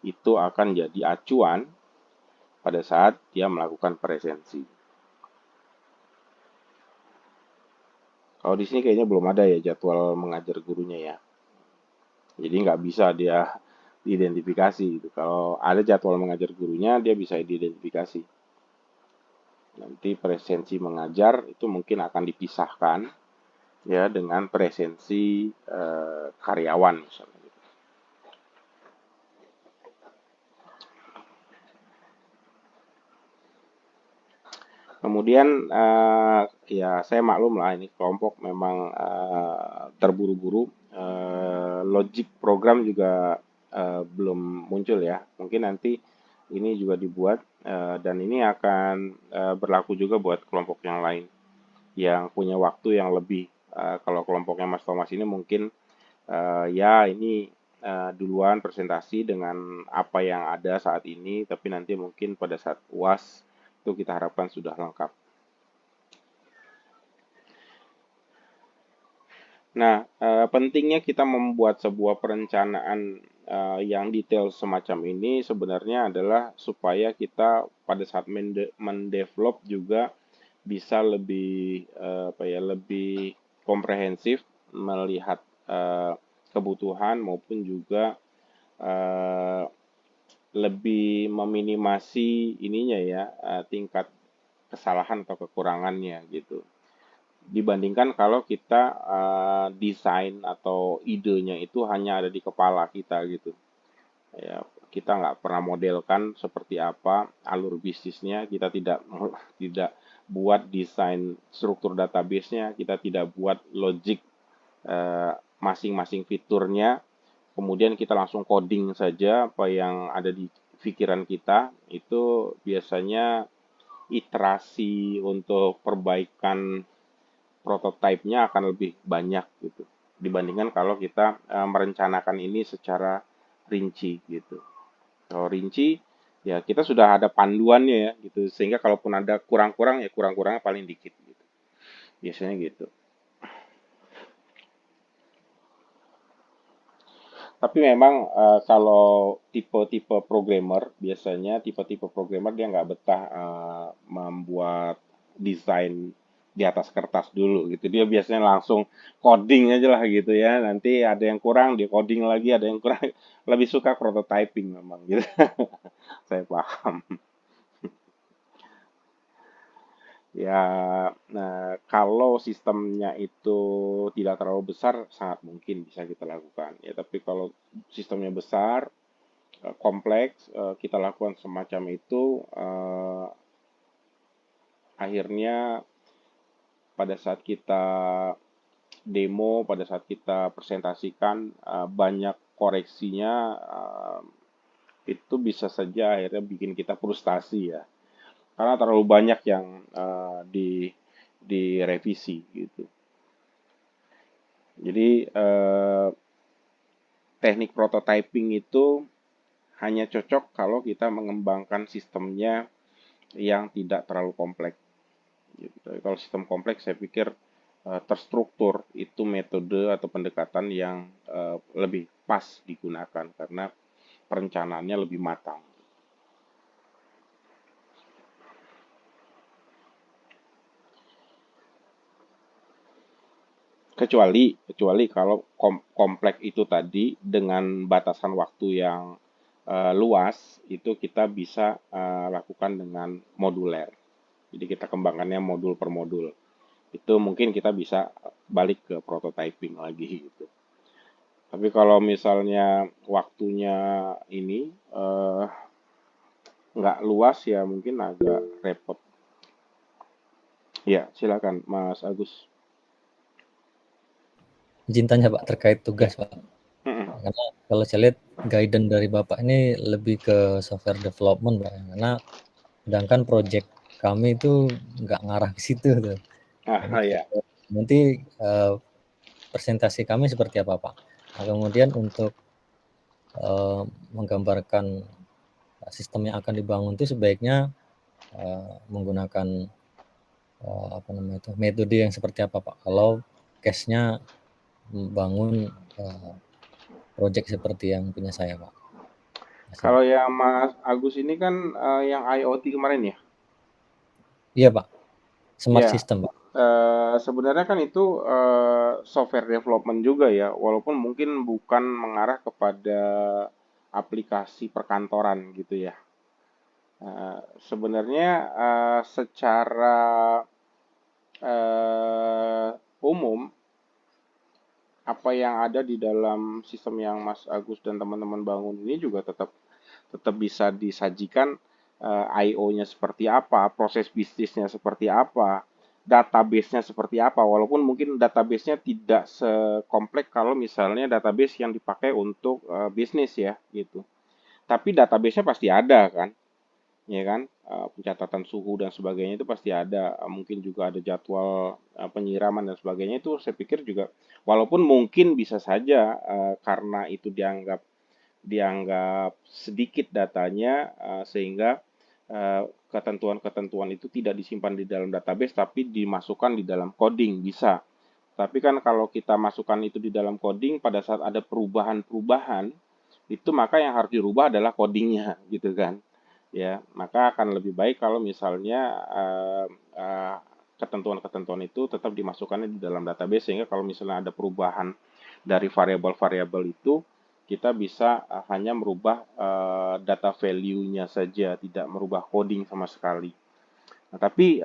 [SPEAKER 1] itu akan jadi acuan pada saat dia melakukan presensi. Kalau di sini kayaknya belum ada ya jadwal mengajar gurunya ya. Jadi nggak bisa dia diidentifikasi gitu. Kalau ada jadwal mengajar gurunya, dia bisa diidentifikasi. Nanti presensi mengajar itu mungkin akan dipisahkan ya dengan presensi karyawan misalnya. Kemudian ya saya maklum lah ini kelompok memang terburu-buru, logic program juga belum muncul ya. Mungkin nanti ini juga dibuat dan ini akan berlaku juga buat kelompok yang lain yang punya waktu yang lebih. Kalau kelompoknya Mas Thomas ini mungkin ya ini duluan presentasi dengan apa yang ada saat ini, tapi nanti mungkin pada saat UAS itu kita harapkan sudah lengkap. Nah, pentingnya kita membuat sebuah perencanaan yang detail semacam ini sebenarnya adalah supaya kita pada saat mendevelop juga bisa lebih lebih komprehensif melihat kebutuhan maupun juga lebih meminimasi ininya ya tingkat kesalahan atau kekurangannya gitu. Dibandingkan kalau kita desain atau idenya itu hanya ada di kepala kita gitu. Ya, kita nggak pernah modelkan seperti apa alur bisnisnya, kita tidak buat desain struktur database-nya, kita tidak buat logic masing-masing fiturnya, kemudian kita langsung coding saja apa yang ada di pikiran kita, itu biasanya iterasi untuk perbaikan prototipe-nya akan lebih banyak gitu dibandingkan kalau kita merencanakan ini secara rinci gitu. Kalau rinci ya kita sudah ada panduannya ya gitu sehingga kalaupun ada kurang-kurang ya kurang-kurangnya paling dikit gitu. Biasanya gitu. Tapi memang kalau tipe-tipe programmer, biasanya tipe-tipe programmer dia nggak betah membuat desain di atas kertas dulu gitu. Dia biasanya langsung coding aja lah gitu ya. Nanti ada yang kurang, dia coding lagi, ada yang kurang. Lebih suka prototyping memang gitu. Saya paham. Ya, nah, kalau sistemnya itu tidak terlalu besar, sangat mungkin bisa kita lakukan. Ya, tapi kalau sistemnya besar, kompleks, kita lakukan semacam itu, akhirnya pada saat kita demo, pada saat kita presentasikan, banyak koreksinya, itu bisa saja akhirnya bikin kita frustasi ya. Karena terlalu banyak yang direvisi gitu. Jadi teknik prototyping itu hanya cocok kalau kita mengembangkan sistemnya yang tidak terlalu kompleks. Gitu. Kalau sistem kompleks saya pikir terstruktur itu metode atau pendekatan yang lebih pas digunakan karena perencanaannya lebih matang. Kecuali kalau kompleks itu tadi dengan batasan waktu yang luas itu kita bisa lakukan dengan moduler. Jadi kita kembangkannya modul per modul. Itu mungkin kita bisa balik ke prototyping lagi gitu. Tapi kalau misalnya waktunya ini nggak luas ya mungkin agak repot. Ya, silakan Mas Agus.
[SPEAKER 7] Izin tanya Pak terkait tugas Pak. Karena kalau saya lihat guidance dari Bapak ini lebih ke software development Pak. Karena sedangkan project kami itu nggak ngarah ke situ tuh.
[SPEAKER 1] Ya.
[SPEAKER 7] Nanti presentasi kami seperti apa Pak? Nah, kemudian untuk menggambarkan sistem yang akan dibangun itu sebaiknya menggunakan metode yang seperti apa Pak? Kalau case-nya membangun project seperti yang punya saya Pak.
[SPEAKER 1] Kalau yang Mas Agus ini kan yang IoT kemarin ya?
[SPEAKER 7] Iya Pak, smart system Pak.
[SPEAKER 1] Sebenarnya kan itu software development juga ya, walaupun mungkin bukan mengarah kepada aplikasi perkantoran gitu ya. Sebenarnya secara umum apa yang ada di dalam sistem yang Mas Agus dan teman-teman bangun ini juga tetap bisa disajikan, I/O-nya seperti apa, proses bisnisnya seperti apa, database-nya seperti apa, walaupun mungkin database-nya tidak sekompleks kalau misalnya database yang dipakai untuk bisnis ya gitu. Tapi database-nya pasti ada kan, ya kan? Pencatatan suhu dan sebagainya itu pasti ada. Mungkin juga ada jadwal penyiraman dan sebagainya itu saya pikir juga walaupun mungkin bisa saja karena itu dianggap sedikit datanya sehingga ketentuan-ketentuan itu tidak disimpan di dalam database tapi dimasukkan di dalam coding bisa. Tapi kan kalau kita masukkan itu di dalam coding pada saat ada perubahan-perubahan itu maka yang harus dirubah adalah codingnya gitu kan. Ya, maka akan lebih baik kalau misalnya ketentuan-ketentuan itu tetap dimasukkannya di dalam database sehingga kalau misalnya ada perubahan dari variabel-variabel itu kita bisa hanya merubah data value-nya saja, tidak merubah coding sama sekali. Nah, tapi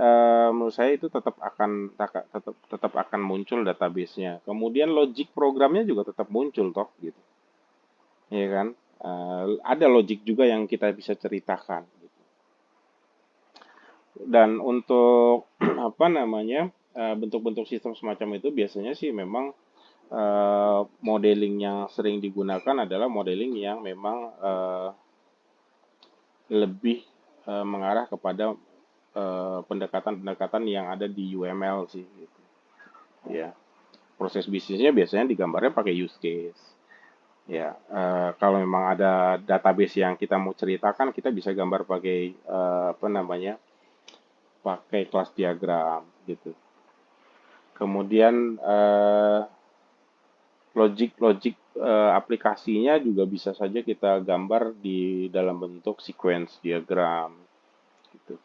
[SPEAKER 1] menurut saya itu tetap akan muncul database-nya. Kemudian logic programnya juga tetap muncul toh gitu. Ya kan? Ada logic juga yang kita bisa ceritakan gitu. Dan untuk apa namanya? Bentuk-bentuk sistem semacam itu biasanya sih memang modeling yang sering digunakan adalah modeling yang memang lebih mengarah kepada pendekatan-pendekatan yang ada di UML sih gitu. Ya. Proses bisnisnya biasanya digambarnya pakai use case. Ya, kalau memang ada database yang kita mau ceritakan, kita bisa gambar pakai apa namanya? Pakai kelas diagram gitu. Kemudian logic aplikasinya juga bisa saja kita gambar di dalam bentuk sequence diagram gitu.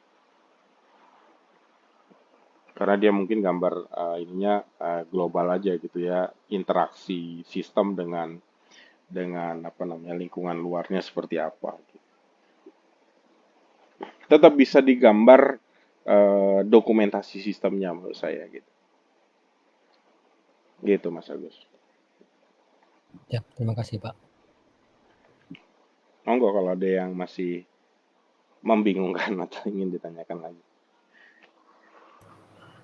[SPEAKER 1] Karena dia mungkin gambar ininya global aja gitu ya, interaksi sistem dengan apa namanya lingkungan luarnya seperti apa. Tetap bisa digambar dokumentasi sistemnya menurut saya gitu. Gitu Mas Agus.
[SPEAKER 7] Ya, terima kasih Pak.
[SPEAKER 1] Monggo kalau ada yang masih membingungkan atau ingin ditanyakan lagi.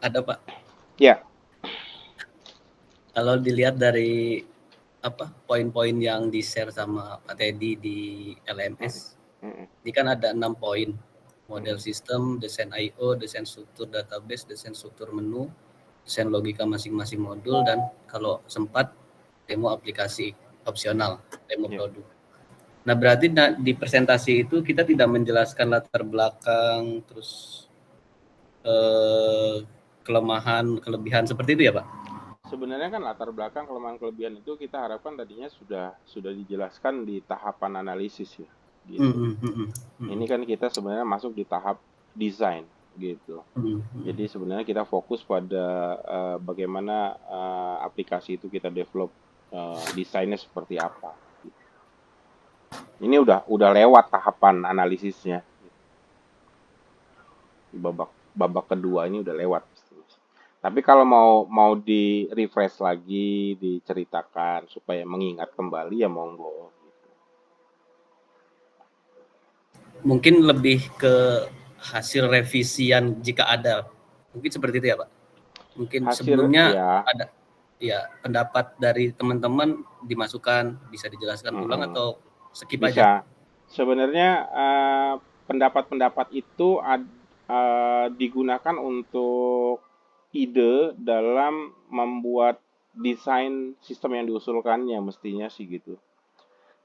[SPEAKER 5] Ada Pak.
[SPEAKER 1] Ya.
[SPEAKER 5] Kalau dilihat dari apa poin-poin yang di-share sama Pak Teddy di LMS, ini kan ada 6 poin. Model sistem, desain I/O, desain struktur database, desain struktur menu, desain logika masing-masing modul, dan kalau sempat demo aplikasi opsional, demo produk. Nah, berarti di presentasi itu kita tidak menjelaskan latar belakang, terus kelemahan, kelebihan seperti itu ya Pak?
[SPEAKER 1] Sebenarnya kan latar belakang kelemahan kelebihan itu kita harapkan tadinya sudah dijelaskan di tahapan analisis ya. Gitu. Ini kan kita sebenarnya masuk di tahap desain gitu. Jadi sebenarnya kita fokus pada bagaimana aplikasi itu kita develop desainnya seperti apa. Gitu. Ini udah lewat tahapan analisisnya. Babak kedua ini udah lewat. Tapi kalau mau di refresh lagi, diceritakan supaya mengingat kembali ya monggo.
[SPEAKER 5] Mungkin lebih ke hasil revisian jika ada, mungkin seperti itu ya Pak. Mungkin sebelumnya ada ya pendapat dari teman-teman dimasukkan, bisa dijelaskan ulang atau skip aja.
[SPEAKER 1] Sebenarnya pendapat-pendapat itu digunakan untuk ide dalam membuat desain sistem yang diusulkannya mestinya sih gitu.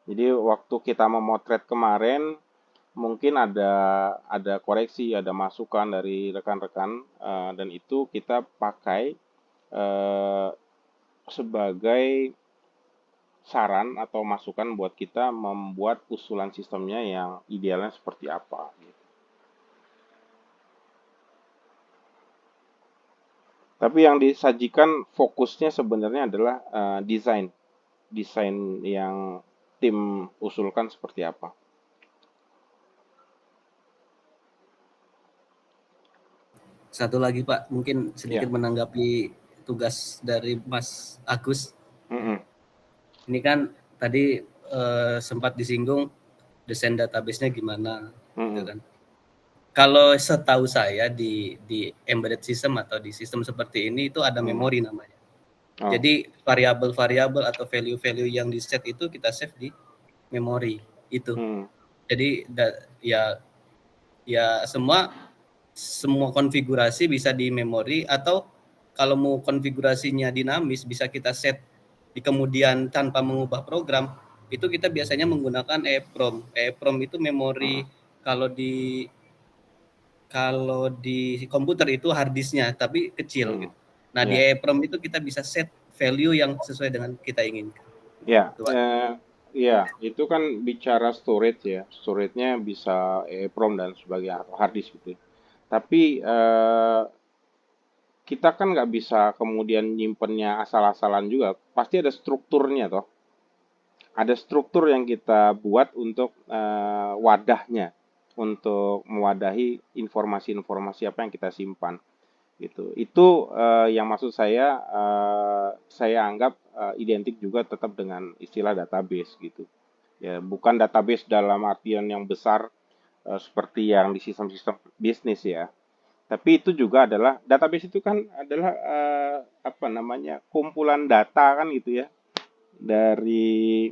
[SPEAKER 1] Jadi waktu kita memotret kemarin mungkin ada koreksi, ada masukan dari rekan-rekan dan itu kita pakai sebagai saran atau masukan buat kita membuat usulan sistemnya yang idealnya seperti apa. Tapi yang disajikan fokusnya sebenarnya adalah desain yang tim usulkan seperti apa.
[SPEAKER 5] Satu lagi Pak, mungkin sedikit
[SPEAKER 1] Ya.
[SPEAKER 5] menanggapi tugas dari Mas Agus.
[SPEAKER 1] Mm-mm.
[SPEAKER 5] Ini kan tadi sempat disinggung desain database-nya gimana, gitu kan. Kalau setahu saya di embedded system atau di sistem seperti ini itu ada memori namanya.
[SPEAKER 1] Oh.
[SPEAKER 5] Jadi variabel-variabel atau value-value yang di set itu kita save di memori itu. Jadi ya semua konfigurasi bisa di memori, atau kalau mau konfigurasinya dinamis bisa kita set di kemudian tanpa mengubah program. Itu kita biasanya menggunakan EEPROM. EEPROM itu memori kalau di komputer itu hard disknya tapi kecil gitu. Nah, di EEPROM itu kita bisa set value yang sesuai dengan kita inginkan.
[SPEAKER 1] Ya, ya, itu kan bicara storage ya. Storage-nya bisa EEPROM dan sebagainya, atau hard disk gitu. Tapi kita kan nggak bisa kemudian nyimpennya asal-asalan juga. Pasti ada strukturnya toh. Ada struktur yang kita buat untuk wadahnya, untuk mewadahi informasi-informasi apa yang kita simpan. Gitu. Itu yang maksud saya anggap identik juga tetap dengan istilah database gitu. Ya, bukan database dalam artian yang besar seperti yang di sistem-sistem bisnis ya. Tapi itu juga adalah database itu kan adalah apa namanya, kumpulan data kan gitu ya, dari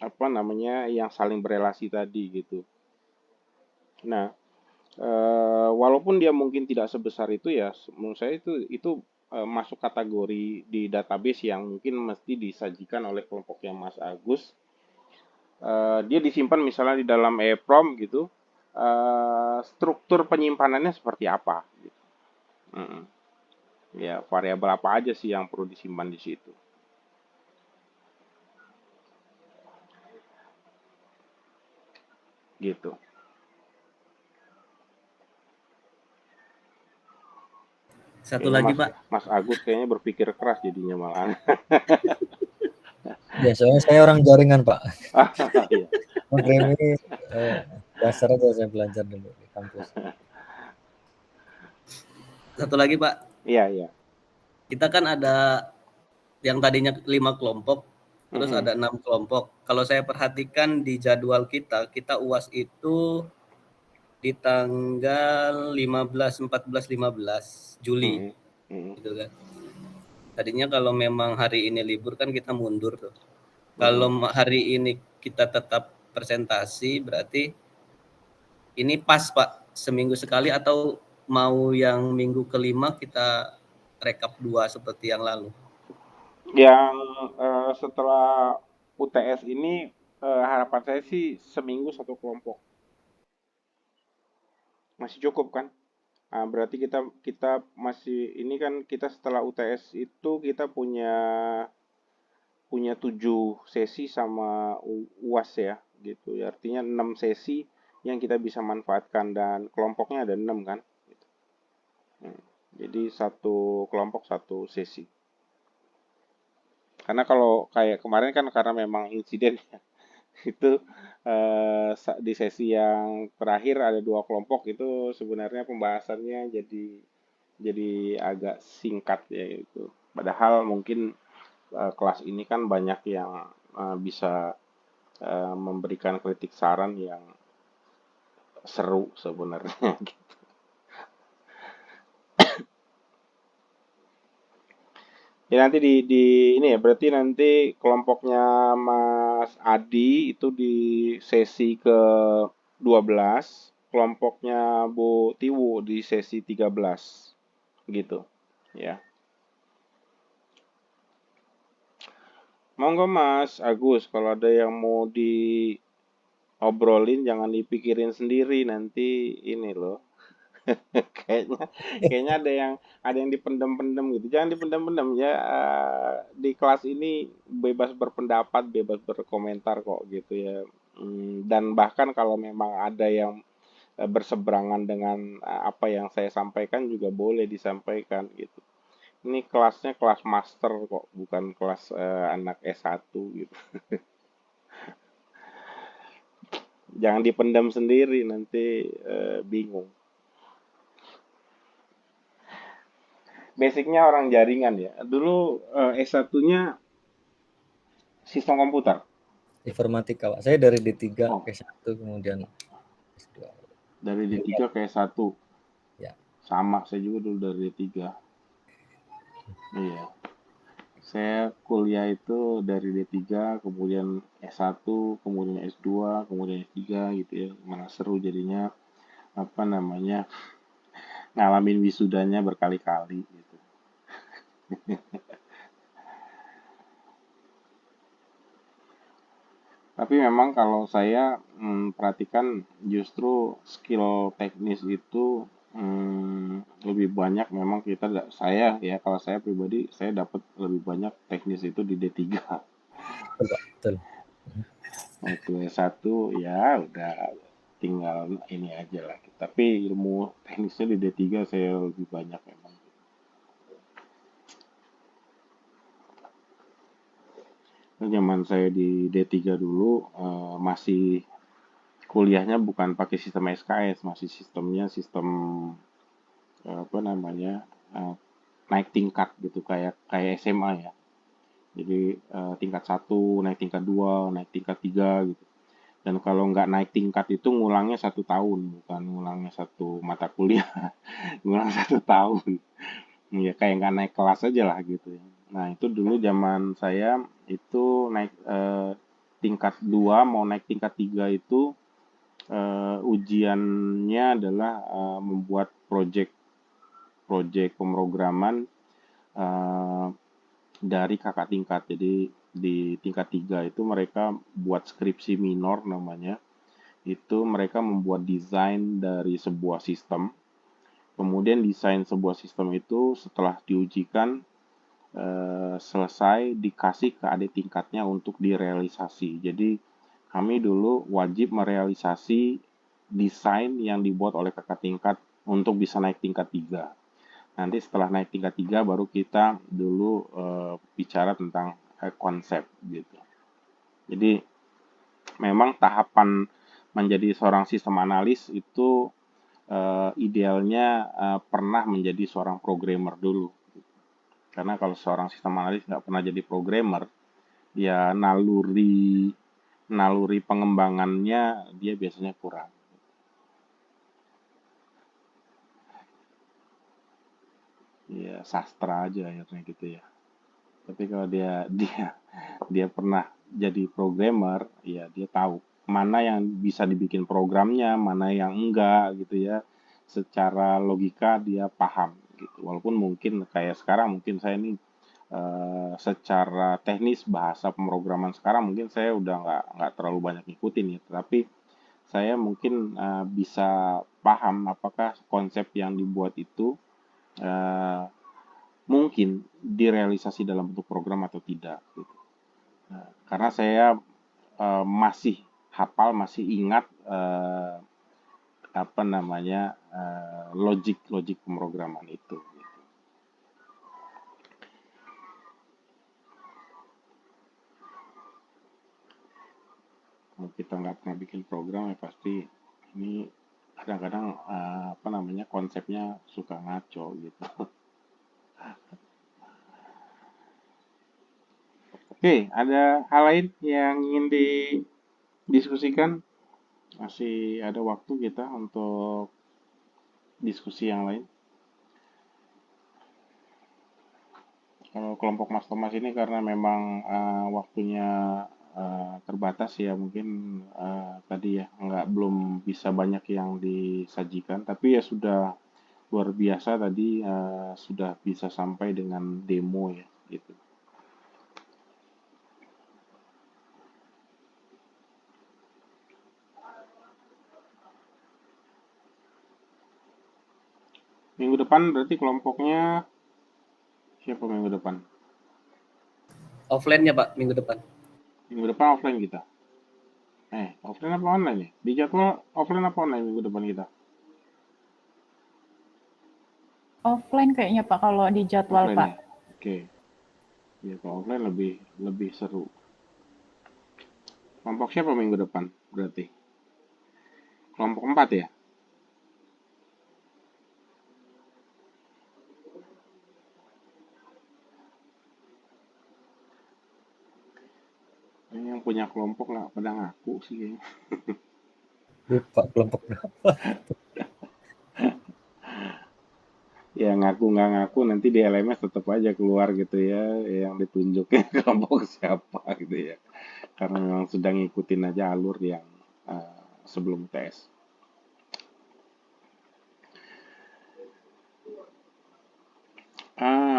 [SPEAKER 1] apa namanya, yang saling berelasi tadi gitu. Nah, walaupun dia mungkin tidak sebesar itu ya, menurut saya itu masuk kategori di database yang mungkin mesti disajikan oleh kelompoknya Mas Agus. Dia disimpan misalnya di dalam EEPROM gitu. Struktur penyimpanannya seperti apa? Gitu. Ya, variabel apa aja sih yang perlu disimpan di situ? Gitu.
[SPEAKER 5] Satu lagi Pak.
[SPEAKER 1] Mas Agus kayaknya berpikir keras jadinya malah.
[SPEAKER 7] Ya, soalnya saya orang jaringan Pak.
[SPEAKER 1] Iya.
[SPEAKER 7] Program ini dasar aja saya belajar dulu di kampus.
[SPEAKER 5] Satu lagi Pak.
[SPEAKER 1] Iya.
[SPEAKER 5] Kita kan ada yang tadinya 5 kelompok, terus ada 6 kelompok. Kalau saya perhatikan di jadwal kita UAS itu di tanggal 15, 14, 15 Juli. Gitu kan. Tadinya kalau memang hari ini libur kan kita mundur tuh. Kalau hari ini kita tetap presentasi, berarti ini pas Pak, seminggu sekali, atau mau yang minggu kelima kita rekap 2 seperti yang lalu?
[SPEAKER 1] Yang setelah UTS ini harapan saya sih seminggu 1 kelompok. Masih cukup kan? Nah, berarti kita masih, ini kan kita setelah UTS itu kita punya 7 sesi sama UAS ya gitu. Artinya 6 sesi yang kita bisa manfaatkan dan kelompoknya ada 6 kan. Gitu. Jadi 1 kelompok 1 sesi. Karena kalau kayak kemarin kan karena memang insiden ya, itu di sesi yang terakhir ada 2 kelompok, itu sebenarnya pembahasannya jadi agak singkat ya itu. Padahal mungkin kelas ini kan banyak yang bisa memberikan kritik saran yang seru sebenarnya gitu. Ya nanti di ini ya, berarti nanti kelompoknya Mas Adi itu di sesi ke-12, kelompoknya Bu Tiwu di sesi 13. Gitu. Ya. Monggo Mas Agus, kalau ada yang mau diobrolin jangan dipikirin sendiri, nanti ini loh. kayaknya ada yang dipendam-pendam gitu. Jangan dipendam-pendam ya. Di kelas ini bebas berpendapat, bebas berkomentar kok gitu ya. Dan bahkan kalau memang ada yang berseberangan dengan apa yang saya sampaikan juga boleh disampaikan gitu. Ini kelasnya kelas master kok, bukan kelas anak S1 gitu. Jangan dipendam sendiri, nanti bingung. Basicnya orang jaringan ya. Dulu S1-nya sistem komputer.
[SPEAKER 7] Informatika, Pak. Saya dari D3
[SPEAKER 1] Oh,
[SPEAKER 7] ke 1 kemudian S2.
[SPEAKER 1] dari D3 ke S1.
[SPEAKER 7] Ya.
[SPEAKER 1] Sama, saya juga dulu dari D3. Iya. Saya kuliah itu dari D3, kemudian S1, kemudian S2, kemudian S3 gitu ya. Malah seru jadinya, apa namanya, ngalamin wisudanya berkali-kali gitu. Tapi memang kalau saya perhatikan justru skill teknis itu lebih banyak memang saya ya, kalau saya pribadi saya dapat lebih banyak teknis itu di D3.
[SPEAKER 7] Betul, Pak. Betul.
[SPEAKER 1] Waktu S1 ya udah tinggal ini aja lah. Tapi ilmu teknisnya di D3 saya lebih banyak memang. Zaman saya di D3 dulu masih kuliahnya bukan pakai sistem SKS, masih sistem apa namanya naik tingkat gitu, kayak SMA ya. Jadi tingkat 1, naik tingkat 2, naik tingkat 3 gitu. Dan kalau nggak naik tingkat itu ngulangnya 1 tahun, bukan ngulangnya 1 mata kuliah, ngulang 1 tahun. Ya kayak nggak naik kelas aja lah gitu ya. Nah itu dulu zaman saya itu naik tingkat 2 mau naik tingkat 3 itu ujiannya adalah membuat project pemrograman dari kakak tingkat. Jadi di tingkat 3 itu mereka buat skripsi minor namanya. Itu mereka membuat desain dari sebuah sistem. Kemudian desain sebuah sistem itu setelah diujikan selesai dikasih ke adik tingkatnya untuk direalisasi. Jadi kami dulu wajib merealisasi desain yang dibuat oleh kakak tingkat untuk bisa naik tingkat 3. Nanti setelah naik tingkat 3 baru kita dulu bicara tentang konsep gitu. Jadi memang tahapan menjadi seorang sistem analis itu idealnya pernah menjadi seorang programmer dulu. Karena kalau seorang sistem analis nggak pernah jadi programmer, ya naluri pengembangannya dia biasanya kurang. Ya sastra aja akhirnya gitu ya. Tapi kalau dia pernah jadi programmer, ya dia tahu mana yang bisa dibikin programnya, mana yang enggak gitu ya. Secara logika dia paham gitu. Walaupun mungkin kayak sekarang mungkin saya ini secara teknis bahasa pemrograman sekarang mungkin saya udah nggak terlalu banyak ngikutin ya. Tapi saya mungkin bisa paham apakah konsep yang dibuat itu mungkin direalisasi dalam bentuk program atau tidak gitu. Karena saya masih hafal, masih ingat apa namanya logik pemrograman itu gitu. Kalau kita nggak pernah bikin program ya pasti ini kadang-kadang apa namanya konsepnya suka ngaco gitu. Oke, ada hal lain yang ingin didiskusikan? Masih ada waktu kita untuk diskusi yang lain. Kalau kelompok Mas Thomas ini karena memang waktunya terbatas ya mungkin tadi ya belum bisa banyak yang disajikan, tapi ya sudah luar biasa tadi sudah bisa sampai dengan demo ya gitu. Minggu depan berarti kelompoknya siapa minggu depan?
[SPEAKER 5] Offline-nya Pak, minggu depan.
[SPEAKER 1] Minggu depan offline kita. Offline apa online ya? Di jadwal offline apa online minggu depan kita?
[SPEAKER 8] Offline kayaknya Pak kalau di jadwal
[SPEAKER 1] Offline
[SPEAKER 8] Pak.
[SPEAKER 1] ya? Oke. Ya kalau offline lebih seru. Kelompok siapa minggu depan berarti? Kelompok 4 ya? yang punya kelompok nggak pada ngaku sih kayaknya.
[SPEAKER 7] Lupa kelompok berapa.
[SPEAKER 1] Ya ngaku nggak ngaku nanti di LMS tetap aja keluar gitu ya yang ditunjuknya kelompok siapa gitu ya. Karena memang sedang ngikutin aja alur yang sebelum tes.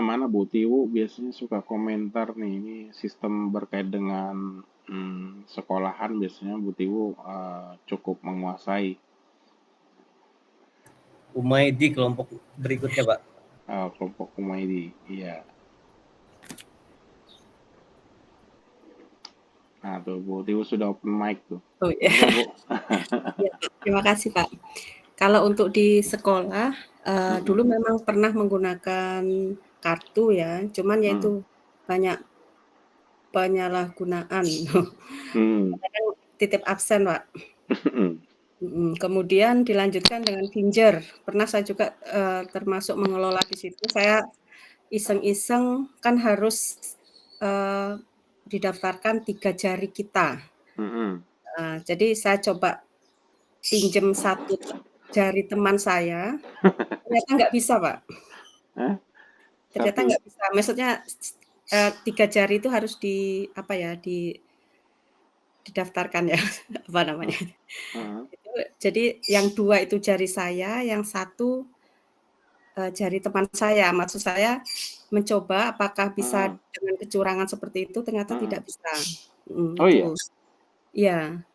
[SPEAKER 1] Mana Bu Tiwu biasanya suka komentar nih, ini sistem berkait dengan sekolahan biasanya Bu Tiwu cukup menguasai.
[SPEAKER 5] Umaidi kelompok berikutnya, Pak.
[SPEAKER 1] Kelompok Umaidi, iya. Nah tuh Bu Tiwu sudah open mic tuh.
[SPEAKER 9] Oh ya.
[SPEAKER 1] Bu.
[SPEAKER 9] Ya, terima kasih Pak. Kalau untuk di sekolah, dulu memang pernah menggunakan kartu ya, cuman ya itu banyak penyalahgunaan. Kadang titip absen, Pak. Kemudian dilanjutkan dengan Finger. Pernah saya juga termasuk mengelola di situ. Saya iseng-iseng kan harus didaftarkan 3 jari kita. Jadi saya coba pinjem 1 jari teman saya, ternyata nggak bisa, Pak. Ternyata nggak bisa. Maksudnya 3 jari itu harus didaftarkan ya, apa namanya. Jadi yang 2 itu jari saya, yang 1 jari teman saya. Maksud saya mencoba apakah bisa dengan kecurangan seperti itu, ternyata tidak bisa.
[SPEAKER 1] Oh iya?
[SPEAKER 9] Iya.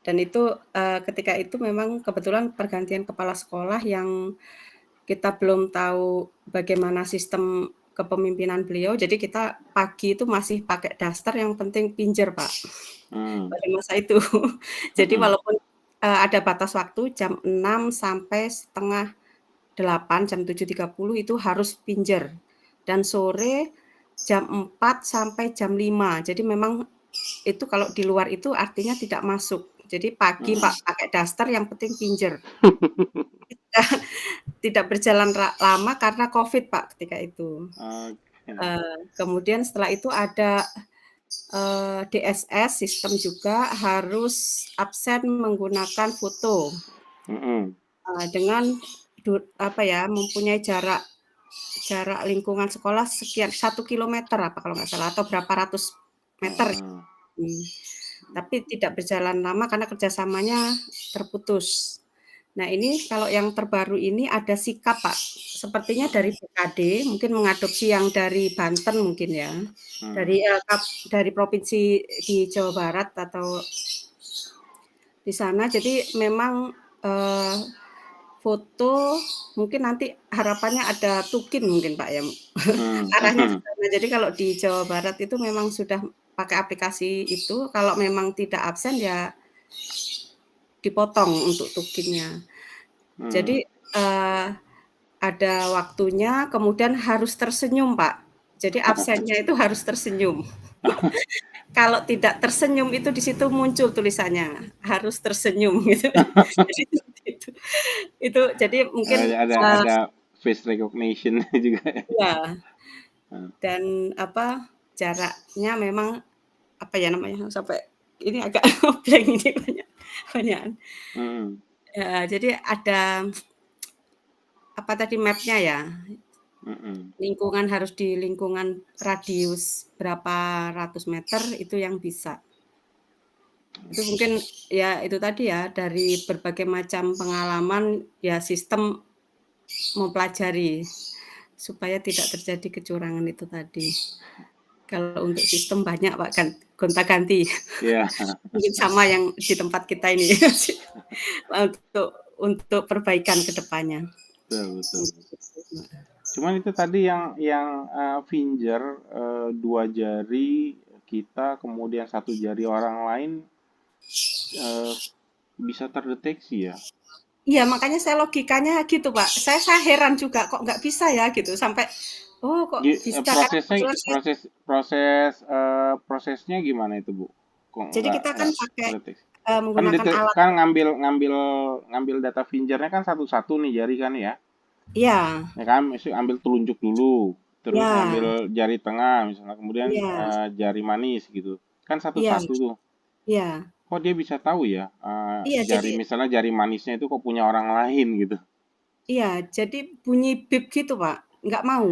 [SPEAKER 9] Dan itu ketika itu memang kebetulan pergantian kepala sekolah yang kita belum tahu bagaimana sistem kepemimpinan beliau, jadi kita pagi itu masih pakai daster, yang penting Pinjer, Pak. Pada masa itu. Jadi walaupun ada batas waktu jam 6 sampai setengah 8, jam 7.30 itu harus Pinjer. Dan sore jam 4 sampai jam 5. Jadi memang itu kalau di luar itu artinya tidak masuk. Jadi pagi Pak pakai daster, yang penting Pinjer. Tidak berjalan lama karena COVID, Pak, ketika itu. Kemudian setelah itu ada DSS, sistem juga harus absen menggunakan foto. Dengan mempunyai jarak lingkungan sekolah sekian 1 kilometer apa kalau nggak salah, atau berapa ratus meter. Tapi tidak berjalan lama karena kerjasamanya terputus. Nah ini kalau yang terbaru ini ada sikap, Pak. Sepertinya dari BKD, mungkin mengadopsi yang dari Banten mungkin ya. Dari provinsi di Jawa Barat atau di sana. Jadi memang foto mungkin nanti harapannya ada tukin mungkin Pak ya. Arahnya ke sana. Jadi kalau di Jawa Barat itu memang sudah pakai aplikasi itu, kalau memang tidak absen ya dipotong untuk tukinnya. Jadi ada waktunya, kemudian harus tersenyum, Pak. Jadi absennya itu harus tersenyum. Kalau tidak tersenyum itu di situ muncul tulisannya harus tersenyum gitu. Itu jadi mungkin
[SPEAKER 1] ada face recognition juga.
[SPEAKER 9] Ya. Dan jaraknya memang sampai ini agak blank ini banyak. Ya, jadi ada mapnya ya. Lingkungan harus di lingkungan radius berapa ratus meter itu yang bisa. Itu mungkin ya itu tadi ya, dari berbagai macam pengalaman ya sistem mempelajari supaya tidak terjadi kecurangan itu tadi. Kalau untuk sistem banyak Pak, kan gonta-ganti.
[SPEAKER 1] Yeah.
[SPEAKER 9] Mungkin sama yang di tempat kita ini untuk perbaikan ke depannya.
[SPEAKER 1] Betul. Cuman itu tadi yang Finger 2 jari kita, kemudian 1 jari orang lain bisa terdeteksi ya?
[SPEAKER 9] Iya, makanya saya logikanya gitu Pak. Saya heran juga kok nggak bisa ya gitu, sampai kok bisa.
[SPEAKER 1] Prosesnya gimana itu Bu?
[SPEAKER 9] Jadi kita kan pakai menggunakan alat.
[SPEAKER 1] Kan ngambil data Fingernya kan satu-satu nih jari kan ya?
[SPEAKER 9] Iya.
[SPEAKER 1] Ya kan, ambil telunjuk dulu, terus ambil jari tengah misalnya, kemudian jari manis gitu. Kan satu-satu tuh.
[SPEAKER 9] Iya.
[SPEAKER 1] Kok dia bisa tahu ya,
[SPEAKER 9] Iya, jadi
[SPEAKER 1] misalnya jari manisnya itu kok punya orang lain gitu?
[SPEAKER 9] iya, jadi bunyi bip gitu, Pak, nggak mau.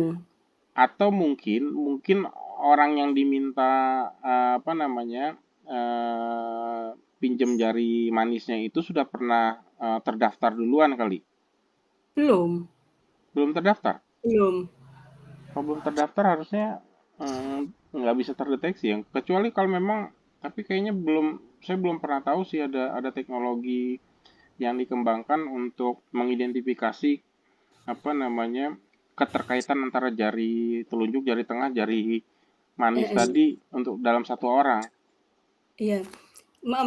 [SPEAKER 1] Atau mungkin orang yang diminta, apa namanya, pinjam jari manisnya itu sudah pernah, terdaftar duluan kali?
[SPEAKER 9] Belum
[SPEAKER 1] Belum terdaftar?
[SPEAKER 9] belum.
[SPEAKER 1] Kalau belum terdaftar harusnya, nggak bisa terdeteksi ya, kecuali kalau memang, tapi kayaknya saya belum pernah tahu sih ada teknologi yang dikembangkan untuk mengidentifikasi, apa namanya, keterkaitan antara jari telunjuk, jari tengah, jari manis
[SPEAKER 9] Heeh,
[SPEAKER 1] tadi untuk dalam satu orang.
[SPEAKER 9] iya.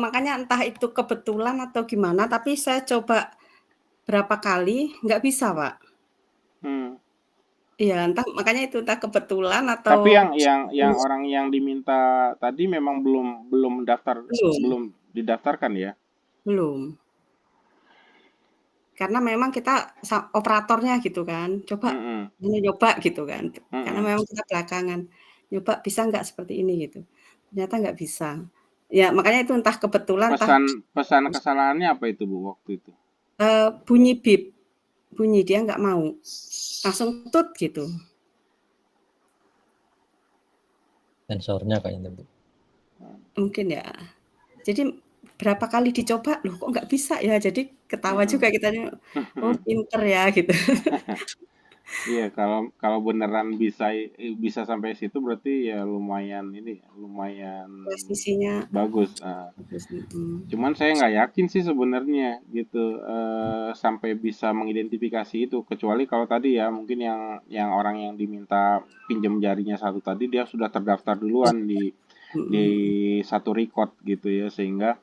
[SPEAKER 9] Makanya entah itu kebetulan atau gimana, tapi saya coba berapa kali nggak bisa, Pak.
[SPEAKER 1] Hmm.
[SPEAKER 9] Iya, entah makanya itu entah kebetulan atau
[SPEAKER 1] Tapi yang orang yang diminta tadi memang belum
[SPEAKER 9] belum
[SPEAKER 1] belum didaftarkan ya?
[SPEAKER 9] belum. Karena memang kita operatornya gitu kan, coba
[SPEAKER 1] Mm-mm.
[SPEAKER 9] ini nyoba gitu kan, karena
[SPEAKER 1] Mm-mm.
[SPEAKER 9] memang kita belakangan, nyoba bisa nggak seperti ini gitu, ternyata nggak bisa. Ya makanya itu entah kebetulan entah
[SPEAKER 1] Pesan kesalahannya apa itu Bu waktu itu?
[SPEAKER 9] bunyi bip, bunyi dia nggak mau, langsung tut gitu.
[SPEAKER 7] Sensornya kayaknya, Bu.
[SPEAKER 9] Mungkin ya. Jadi berapa kali dicoba, "Loh kok nggak bisa ya?" Jadi ketawa
[SPEAKER 1] Mm-mm.
[SPEAKER 9] juga kitanya, "Oh pinter ya," gitu.
[SPEAKER 1] Iya, kalau kalau beneran bisa sampai situ berarti ya lumayan ini, lumayan
[SPEAKER 9] Presisinya
[SPEAKER 1] bagus.
[SPEAKER 9] bagus, mhm.
[SPEAKER 1] Cuman saya nggak yakin sih sebenarnya gitu, sampai bisa mengidentifikasi itu. Kecuali kalau tadi ya mungkin yang orang yang diminta pinjam jarinya satu tadi dia sudah terdaftar
[SPEAKER 9] Oh,
[SPEAKER 1] duluan
[SPEAKER 9] mhm
[SPEAKER 1] di
[SPEAKER 9] mhm.
[SPEAKER 1] satu record gitu ya, sehingga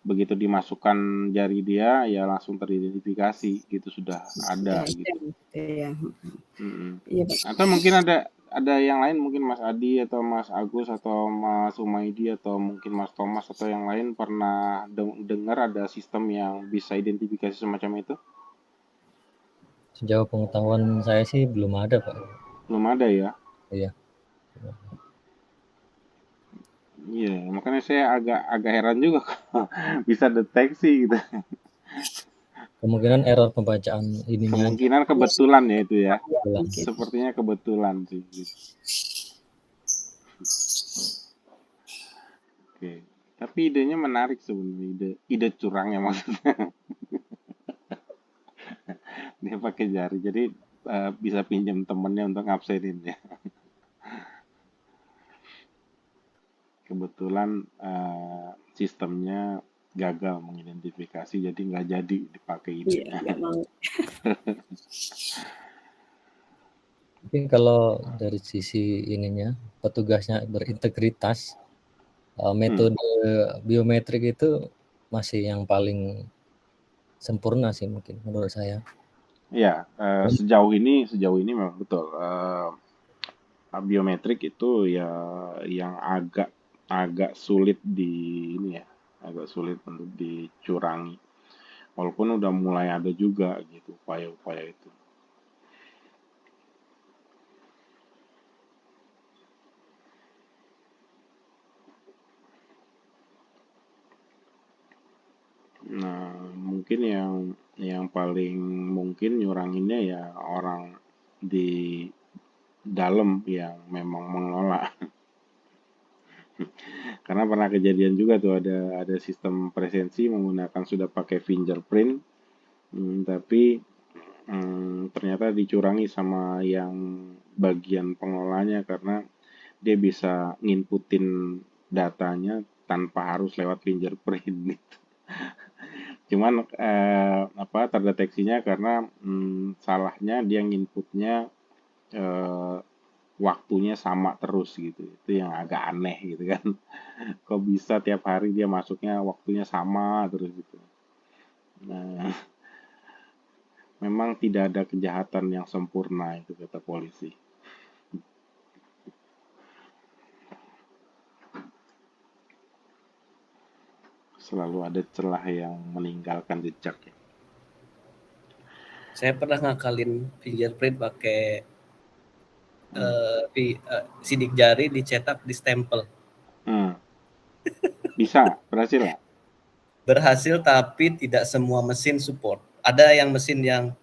[SPEAKER 1] begitu dimasukkan jari dia ya langsung teridentifikasi gitu, sudah ada
[SPEAKER 9] Sudah ada
[SPEAKER 1] gitu.
[SPEAKER 9] gitu ya, mhm.
[SPEAKER 1] Mhm.
[SPEAKER 9] Iya, Pak.
[SPEAKER 1] Atau mungkin ada yang lain, mungkin Mas Adi atau Mas Agus atau Mas Humaydi atau mungkin Mas Thomas atau yang lain pernah dengar ada sistem yang bisa identifikasi semacam itu?
[SPEAKER 7] Sejauh pengetahuan saya sih belum ada, Pak.
[SPEAKER 1] Belum ada ya?
[SPEAKER 7] Iya.
[SPEAKER 1] Iya, makanya saya agak heran juga kok bisa deteksi gitu.
[SPEAKER 7] Kemungkinan error pembacaan ininya aja,
[SPEAKER 1] Kemungkinan
[SPEAKER 9] Iya,
[SPEAKER 1] kebetulan ya itu ya.
[SPEAKER 7] kebetulan.
[SPEAKER 9] mungkin.
[SPEAKER 1] Sepertinya kebetulan sih gitu. Oke. Tapi idenya menarik sebenarnya, ide curangnya maksudnya. Dia pakai jari, jadi bisa pinjam temennya untuk ngabsenin ya. Kebetulan sistemnya gagal mengidentifikasi, jadi nggak jadi dipakai
[SPEAKER 9] Iya,
[SPEAKER 1] idenya.
[SPEAKER 9] nggak mau.
[SPEAKER 7] Mungkin kalau dari sisi ininya, petugasnya berintegritas, metode biometrik itu masih yang paling sempurna sih mungkin menurut saya.
[SPEAKER 1] Ya, sejauh ini memang betul. Biometrik itu ya yang agak sulit ini ya, agak sulit untuk dicurangi. Walaupun udah mulai ada juga gitu upaya-upaya itu. Nah, mungkin yang paling mungkin nyuranginnya ya orang di dalam yang memang mengelola. Karena pernah kejadian juga tuh ada sistem presensi menggunakan sudah pakai fingerprint, tapi ternyata dicurangi sama yang bagian pengelolanya karena dia bisa nginputin datanya tanpa harus lewat fingerprint gitu. Cuman terdeteksinya karena salahnya dia nginputnya eh, waktunya sama terus gitu. Itu yang agak aneh gitu kan. Kok bisa tiap hari dia masuknya waktunya sama terus gitu. Nah, memang tidak ada kejahatan yang sempurna itu kata polisi. Selalu ada celah yang meninggalkan jejak ya.
[SPEAKER 5] Saya pernah ngakalin fingerprint pakai sidik jari dicetak di stempel.
[SPEAKER 1] Hmm. Bisa, berhasil nggak?
[SPEAKER 5] Berhasil, tapi tidak semua mesin support. Ada yang mesin yang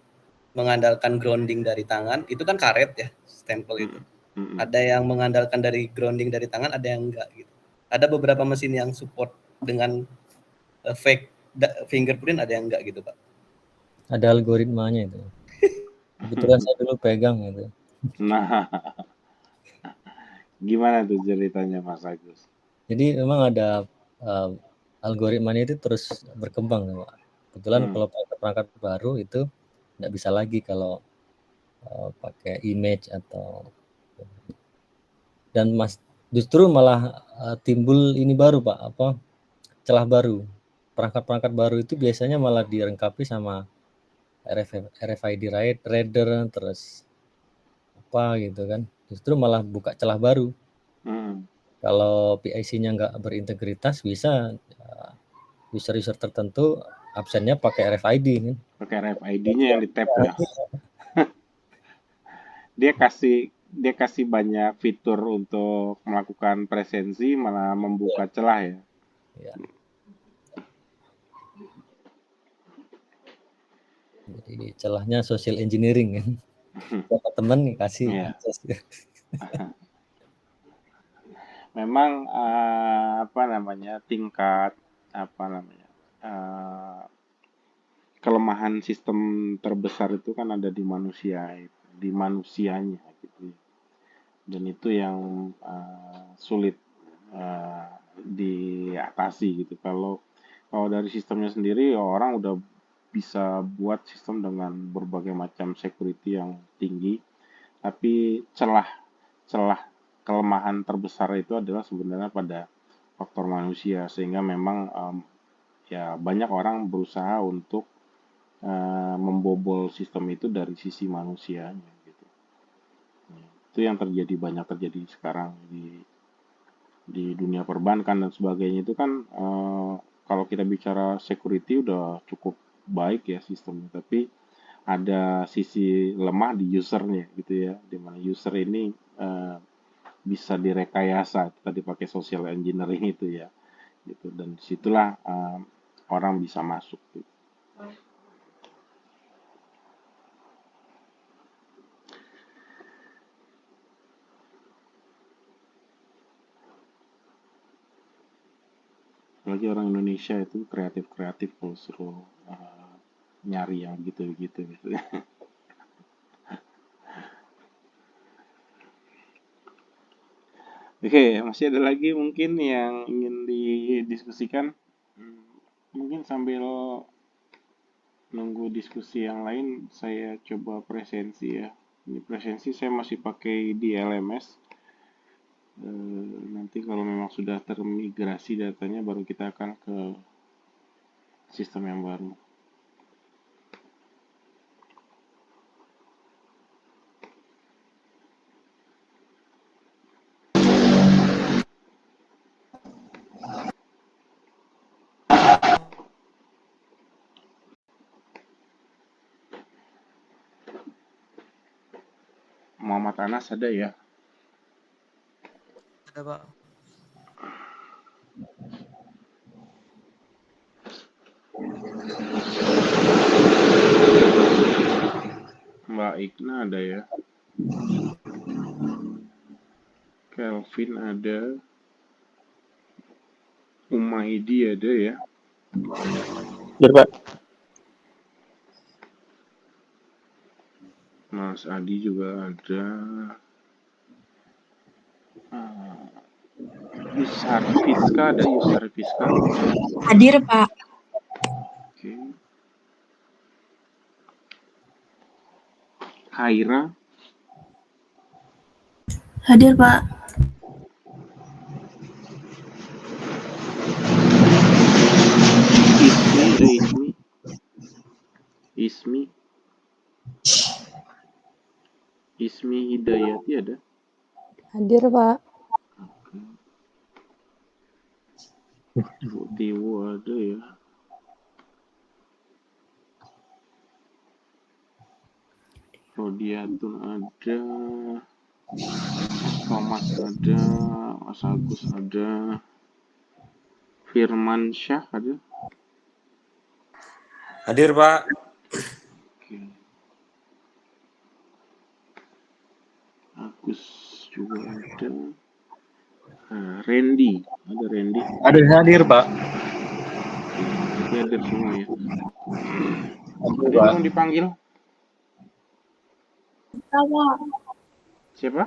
[SPEAKER 5] mengandalkan grounding dari tangan, itu kan karet ya, stempel itu. Ada yang mengandalkan dari grounding dari tangan, ada yang enggak gitu. Ada beberapa mesin yang support dengan fake fingerprint, ada yang enggak gitu, Pak.
[SPEAKER 7] Ada algoritmanya itu. Kebetulan saya dulu pegang gitu.
[SPEAKER 1] Nah, gimana tuh ceritanya Mas Agus?
[SPEAKER 7] Jadi memang ada algoritmanya itu terus berkembang, Pak. Kebetulan kalau perangkat baru itu nggak bisa lagi kalau pakai image atau, dan justru malah timbul ini baru, Pak, celah baru. Perangkat-perangkat baru itu biasanya malah dilengkapi sama RFID reader, terus apa gitu kan. Justru malah buka celah baru. Kalau PIC-nya nggak berintegritas, bisa user-user tertentu absennya pakai RFID kan.
[SPEAKER 1] Pakai RFID-nya yang di tap ya. Dia kasih banyak fitur untuk melakukan presensi, malah membuka celah ya.
[SPEAKER 7] Ya. Jadi celahnya social engineering kan. Siapa teman nih kasih.
[SPEAKER 1] Ya. Memang tingkat kelemahan sistem terbesar itu kan ada di manusianya gitu. Dan itu yang sulit diatasi gitu. Kalau dari sistemnya sendiri, orang udah bisa buat sistem dengan berbagai macam security yang tinggi, tapi celah kelemahan terbesar itu adalah sebenarnya pada faktor manusia, sehingga memang ya banyak orang berusaha untuk membobol sistem itu dari sisi manusianya gitu. Itu yang banyak terjadi sekarang di dunia perbankan dan sebagainya. Itu kan kalau kita bicara security udah cukup baik ya sistemnya, tapi ada sisi lemah di usernya gitu ya, dimana user ini bisa direkayasa, tadi pakai social engineering itu ya gitu, dan disitulah orang bisa masuk gitu. Apalagi orang Indonesia itu kreatif kalau suruh nyari yang gitu-gitu gitu. Oke, masih ada lagi mungkin yang ingin didiskusikan? Mungkin sambil nunggu diskusi yang lain, saya coba presensi ya. Ini presensi saya masih pakai di LMS. Nanti kalau memang sudah termigrasi datanya, baru kita akan ke sistem yang baru. Muhammad Anas ada ya?
[SPEAKER 4] Ada, Pak.
[SPEAKER 1] Mbak Ikna ada ya? Kelvin ada. Umaidi ada ya?
[SPEAKER 6] Betul, Pak.
[SPEAKER 1] Mas Adi juga ada. Yusar Fiska ada, Yusar Fiska.
[SPEAKER 10] Hadir, Pak.
[SPEAKER 1] Oke. Haira.
[SPEAKER 10] Hadir, Pak. Ismi Hidayati ada? Hadir, Pak.
[SPEAKER 1] Tiwo ada ya? Rodiatun ada, Thomas ada, Mas Agus ada, Firmansyah ada?
[SPEAKER 11] Hadir, Pak.
[SPEAKER 1] Oke. Agus juga ada. Randy, ada Randy.
[SPEAKER 12] Ada hadir, Pak.
[SPEAKER 1] Oke, hadir semua ya.
[SPEAKER 12] Hadir,
[SPEAKER 1] Ada
[SPEAKER 12] Pak.
[SPEAKER 1] yang mau dipanggil?
[SPEAKER 10] Dita, Pak.
[SPEAKER 1] Siapa?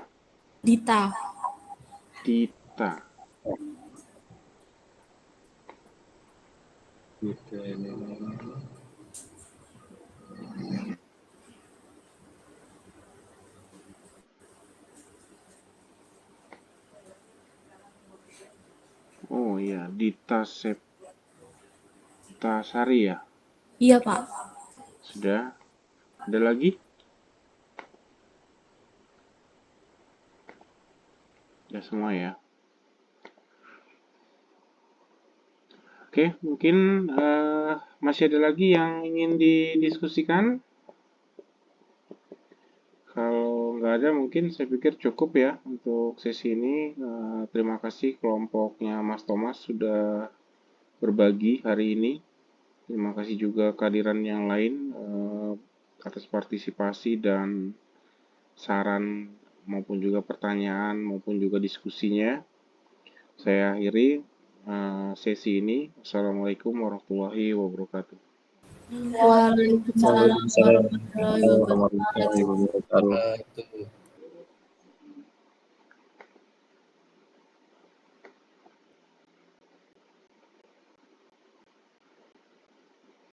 [SPEAKER 10] Dita.
[SPEAKER 1] Dita. Oh iya, Dita Septasari ya?
[SPEAKER 10] Iya, Pak.
[SPEAKER 1] Sudah. Ada lagi? Ya semua ya. Oke, mungkin masih ada lagi yang ingin didiskusikan? Kalau nggak ada, mungkin saya pikir cukup ya untuk sesi ini. Terima kasih kelompoknya Mas Thomas sudah berbagi hari ini. Terima kasih juga kehadiran yang lain atas partisipasi dan saran maupun juga pertanyaan maupun juga diskusinya. Saya akhiri sesi ini. Assalamualaikum warahmatullahi wabarakatuh.
[SPEAKER 10] Waalaikumsalam warahmatullahi wabarakatuh.
[SPEAKER 5] Waalaikumsalam warahmatullahi wabarakatuh.